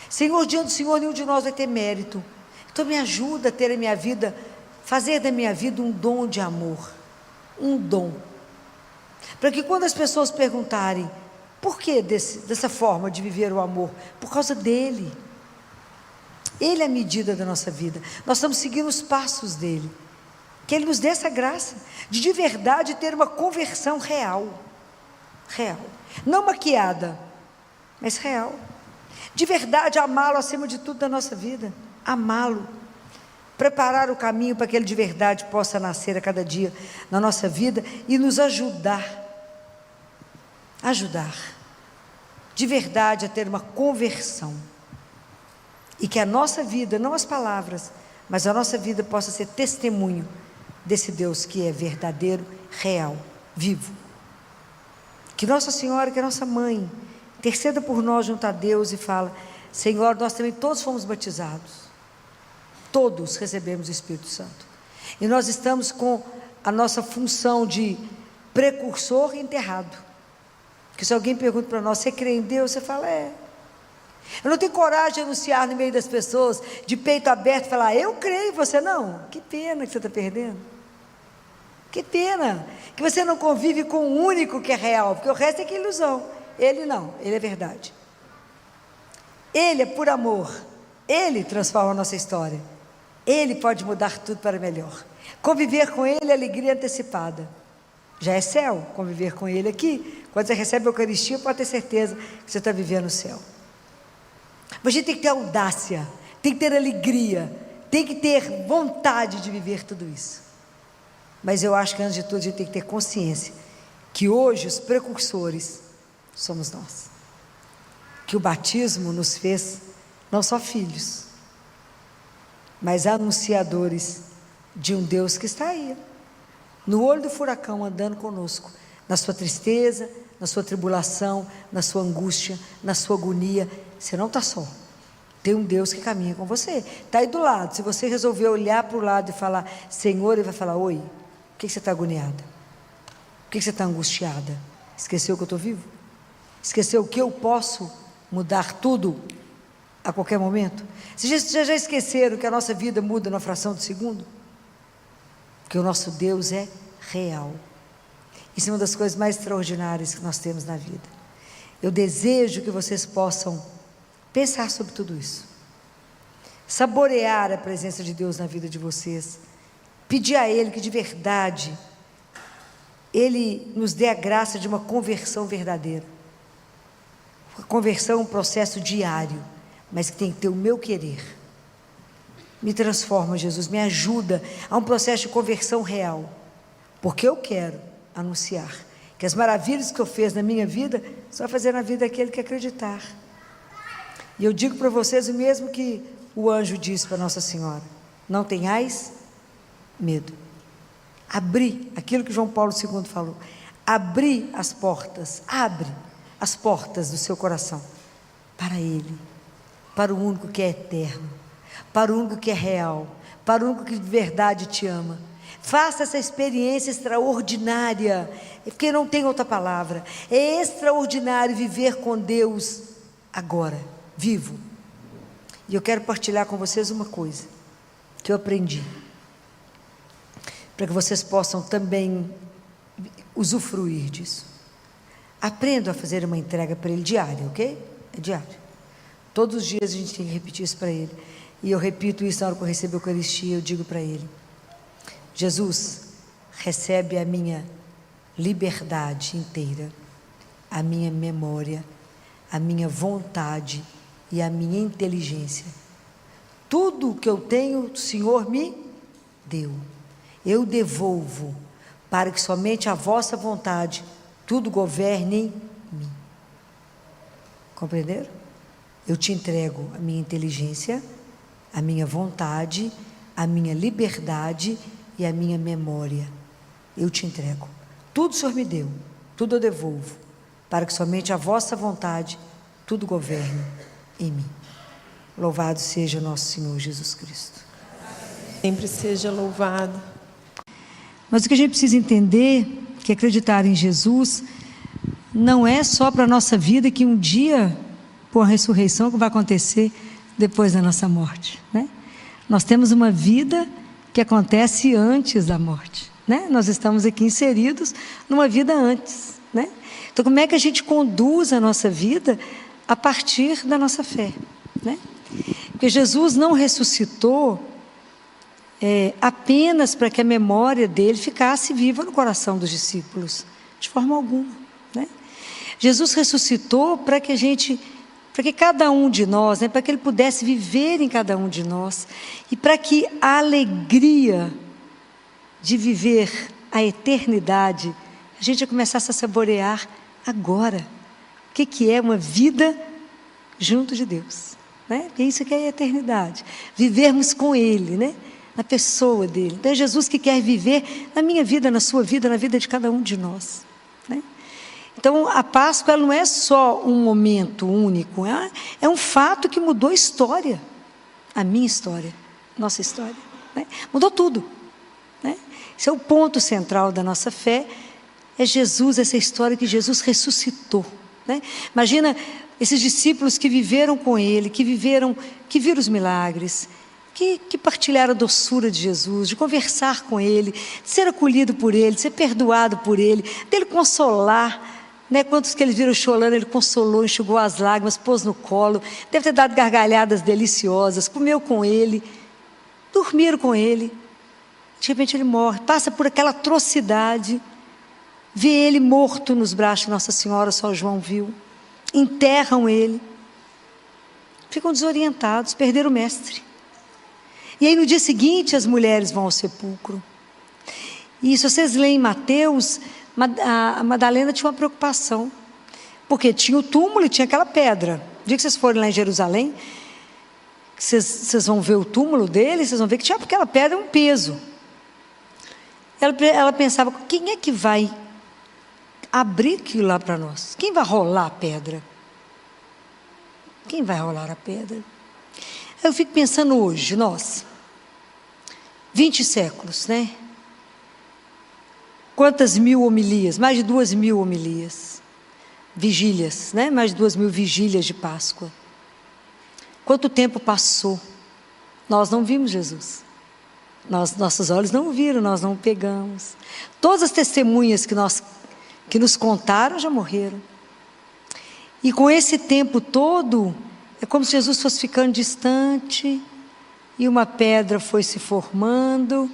Senhor, diante do Senhor nenhum de nós vai ter mérito, então me ajuda a ter a minha vida, fazer da minha vida um dom de amor, um dom, para que quando as pessoas perguntarem: por que dessa forma de viver o amor? Por causa dele. Ele é a medida da nossa vida, nós estamos seguindo os passos dele, que ele nos dê essa graça, de verdade ter uma conversão real, não maquiada, mas real, de verdade amá-lo acima de tudo da nossa vida, amá-lo, preparar o caminho para que ele de verdade possa nascer a cada dia na nossa vida e nos ajudar de verdade a ter uma conversão, e que a nossa vida, não as palavras, mas a nossa vida possa ser testemunho desse Deus que é verdadeiro, real, vivo. Que Nossa Senhora, que é nossa mãe, interceda por nós junto a Deus e fala: Senhor, nós também todos fomos batizados, todos recebemos o Espírito Santo, e nós estamos com a nossa função de precursor enterrado. Que se alguém pergunta para nós: você crê em Deus? Você fala: é. Eu não tenho coragem de anunciar no meio das pessoas, de peito aberto, falar: eu creio, você não. Que pena que você está perdendo. Que pena que você não convive com o único que é real, porque o resto é que é ilusão. Ele não, ele é verdade. Ele é por amor, ele transforma a nossa história, ele pode mudar tudo para melhor. Conviver com ele é alegria antecipada. Já é céu conviver com ele aqui. Quando você recebe a Eucaristia, pode ter certeza que você está vivendo o céu. Mas a gente tem que ter audácia, tem que ter alegria, tem que ter vontade de viver tudo isso. Mas eu acho que antes de tudo a gente tem que ter consciência que hoje os precursores somos nós, que o batismo nos fez não só filhos, mas anunciadores de um Deus que está aí, no olho do furacão, andando conosco, na sua tristeza, na sua tribulação, na sua angústia, na sua agonia. Você não está só, tem um Deus que caminha com você, está aí do lado. Se você resolver olhar para o lado e falar: Senhor, ele vai falar: oi, por que você está agoniada? Por que você está angustiada? Esqueceu que eu estou vivo? Esqueceu que eu posso mudar tudo a qualquer momento? Vocês já esqueceram que a nossa vida muda na fração de segundo? Que o nosso Deus é real. Isso é uma das coisas mais extraordinárias que nós temos na vida. Eu desejo que vocês possam pensar sobre tudo isso, saborear a presença de Deus na vida de vocês, pedir a Ele que de verdade Ele nos dê a graça de uma conversão verdadeira. A conversão é um processo diário, mas que tem que ter o meu querer. Me transforma, Jesus, me ajuda a um processo de conversão real, porque eu quero anunciar que as maravilhas que eu fiz na minha vida, só fazer na vida daquele que acreditar. E eu digo para vocês o mesmo que o anjo disse para Nossa Senhora: não tenhais medo. Abri, aquilo que João Paulo II falou, abri as portas, abre as portas do seu coração para Ele, para o único que é eterno, para o único que é real, para o único que de verdade te ama. Faça essa experiência extraordinária, porque não tem outra palavra. É extraordinário viver com Deus agora, vivo. E eu quero partilhar com vocês uma coisa que eu aprendi, para que vocês possam também usufruir disso. Aprendam a fazer uma entrega para Ele diária, ok? É diário. Todos os dias a gente tem que repetir isso para Ele. E eu repito isso na hora que eu recebo a Eucaristia, eu digo para Ele: Jesus, recebe a minha liberdade inteira, a minha memória, a minha vontade e a minha inteligência. Tudo o que eu tenho, o Senhor me deu. Eu devolvo, para que somente a vossa vontade tudo governe em mim. Compreenderam? Eu te entrego a minha inteligência, a minha vontade, a minha liberdade e a minha memória. Eu te entrego. Tudo o Senhor me deu, tudo eu devolvo, para que somente a vossa vontade tudo governe em mim. Louvado seja nosso Senhor Jesus Cristo. Sempre seja louvado. Mas o que a gente precisa entender, que acreditar em Jesus não é só para a nossa vida, que um dia, por a ressurreição, que vai acontecer depois da nossa morte, né? Nós temos uma vida que acontece antes da morte, né? Nós estamos aqui inseridos numa vida antes, né? Então, como é que a gente conduz a nossa vida a partir da nossa fé, né? Porque Jesus não ressuscitou apenas para que a memória dele ficasse viva no coração dos discípulos, de forma alguma, né? Jesus ressuscitou para que cada um de nós, né, para que ele pudesse viver em cada um de nós, e para que a alegria de viver a eternidade, a gente começasse a saborear agora. O que é uma vida junto de Deus, né? Porque isso que é a eternidade, vivermos com Ele, né? Na pessoa dele. Então é Jesus que quer viver na minha vida, na sua vida, na vida de cada um de nós, né? Então a Páscoa, ela não é só um momento único, é um fato que mudou a história, a minha história, nossa história, né? Mudou tudo, né? Esse é o ponto central da nossa fé, é Jesus, essa história que Jesus ressuscitou, né? Imagina esses discípulos que viveram com Ele, que viram os milagres, que partilharam a doçura de Jesus, de conversar com Ele, de ser acolhido por Ele, de ser perdoado por Ele, dele consolar, né? Quantos que eles viram chorando, Ele consolou, enxugou as lágrimas, pôs no colo, deve ter dado gargalhadas deliciosas, comeu com Ele, dormiram com Ele. De repente Ele morre, passa por aquela atrocidade, vê Ele morto nos braços de Nossa Senhora, só João viu, enterram Ele, ficam desorientados, perderam o Mestre. E aí no dia seguinte as mulheres vão ao sepulcro. E se vocês leem Mateus, a Madalena tinha uma preocupação, porque tinha o túmulo e tinha aquela pedra. O dia que vocês forem lá em Jerusalém, vocês vão ver o túmulo dele, vocês vão ver que tinha aquela pedra, um peso. Ela pensava, quem é que vai abrir aquilo lá para nós? Quem vai rolar a pedra? Quem vai rolar a pedra? Eu fico pensando hoje, nós, 20 séculos, né? Quantas mil homilias? Mais de 2.000 homilias. Vigílias, né? Mais de 2.000 vigílias de Páscoa. Quanto tempo passou? Nós não vimos Jesus. Nossos olhos não o viram, nós não o pegamos. Todas as testemunhas que nos contaram já morreram. E com esse tempo todo, é como se Jesus fosse ficando distante, e uma pedra foi se formando,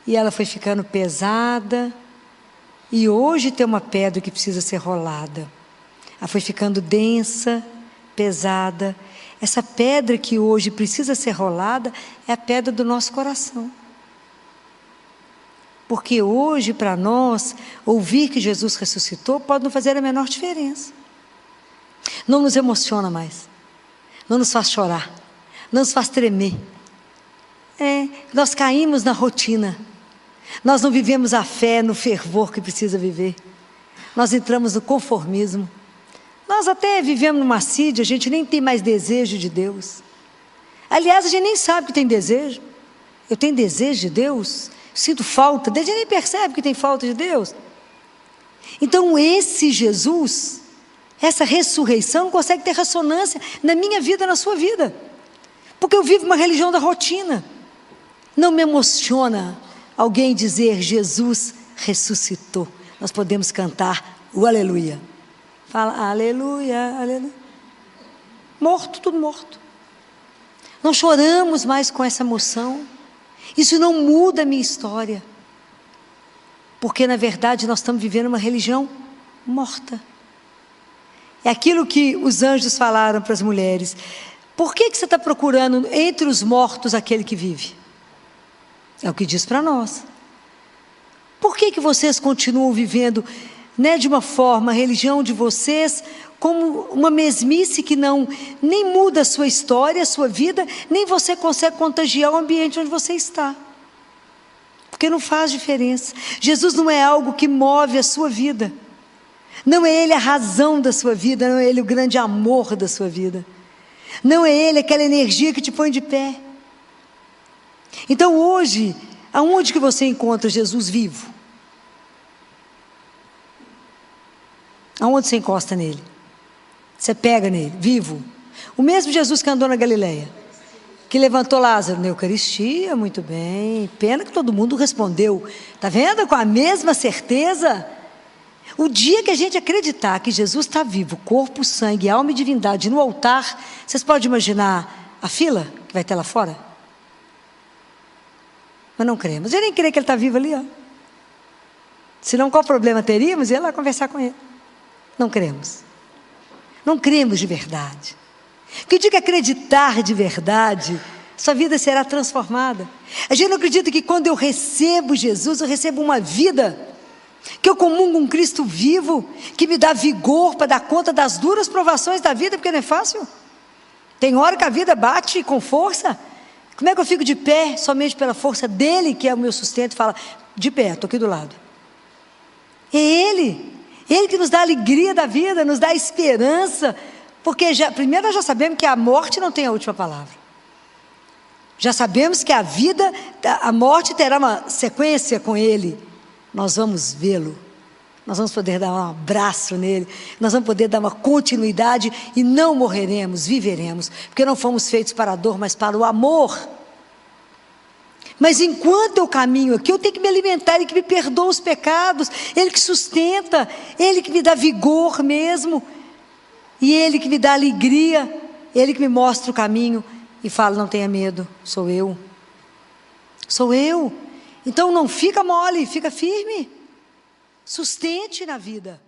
e ela foi ficando pesada, e hoje tem uma pedra que precisa ser rolada. Ela foi ficando densa, pesada. Essa pedra que hoje precisa ser rolada é a pedra do nosso coração. Porque hoje, para nós, ouvir que Jesus ressuscitou pode não fazer a menor diferença. Não nos emociona mais, não nos faz chorar, não nos faz tremer. Nós caímos na rotina, nós não vivemos a fé no fervor que precisa viver, nós entramos no conformismo, nós até vivemos numa assídia, a gente nem tem mais desejo de Deus. Aliás, a gente nem sabe que tem desejo. Eu tenho desejo de Deus? sinto falta, Deus nem percebe que tem falta de Deus. Então esse Jesus, essa ressurreição não consegue ter ressonância na minha vida, na sua vida, porque eu vivo uma religião da rotina. Não me emociona alguém dizer Jesus ressuscitou. Nós podemos cantar o aleluia. Fala aleluia, aleluia. Morto, tudo morto. Não choramos mais com essa emoção. Isso não muda a minha história, porque na verdade nós estamos vivendo uma religião morta. É aquilo que os anjos falaram para as mulheres: por que você está procurando entre os mortos aquele que vive? É o que diz para nós. Por que vocês continuam vivendo, de uma forma, a religião de vocês, como uma mesmice que nem muda a sua história, a sua vida, nem você consegue contagiar o ambiente onde você está, porque não faz diferença. Jesus não é algo que move a sua vida, não é Ele a razão da sua vida, não é Ele o grande amor da sua vida, não é Ele aquela energia que te põe de pé. Então hoje, aonde que você encontra Jesus vivo? Aonde você encosta nele? Você pega nele, vivo. O mesmo Jesus que andou na Galileia, que levantou Lázaro na Eucaristia, muito bem. Pena que todo mundo respondeu. Está vendo? Com a mesma certeza. O dia que a gente acreditar que Jesus está vivo, corpo, sangue, alma e divindade no altar, vocês podem imaginar a fila que vai ter lá fora? Mas não cremos. Eu nem creio que ele está vivo ali, ó. Senão qual problema teríamos? Ir lá conversar com ele. Não cremos. Não cremos de verdade. Que o dia que acreditar de verdade, sua vida será transformada. A gente não acredita que quando eu recebo Jesus, eu recebo uma vida, que eu comungo um Cristo vivo, que me dá vigor para dar conta das duras provações da vida, porque não é fácil. Tem hora que a vida bate com força. Como é que eu fico de pé? Somente pela força dele, que é o meu sustento. Fala, de pé, estou aqui do lado. É Ele que nos dá a alegria da vida, nos dá a esperança, porque primeiro nós já sabemos que a morte não tem a última palavra. Já sabemos que a morte terá uma sequência com Ele. Nós vamos vê-lo, nós vamos poder dar um abraço nele, nós vamos poder dar uma continuidade e não morreremos, viveremos, porque não fomos feitos para a dor, mas para o amor. Mas enquanto eu caminho aqui, eu tenho que me alimentar, Ele que me perdoa os pecados, Ele que sustenta, Ele que me dá vigor mesmo, e Ele que me dá alegria, Ele que me mostra o caminho e fala, não tenha medo, sou eu. Então não fica mole, fica firme, sustente na vida.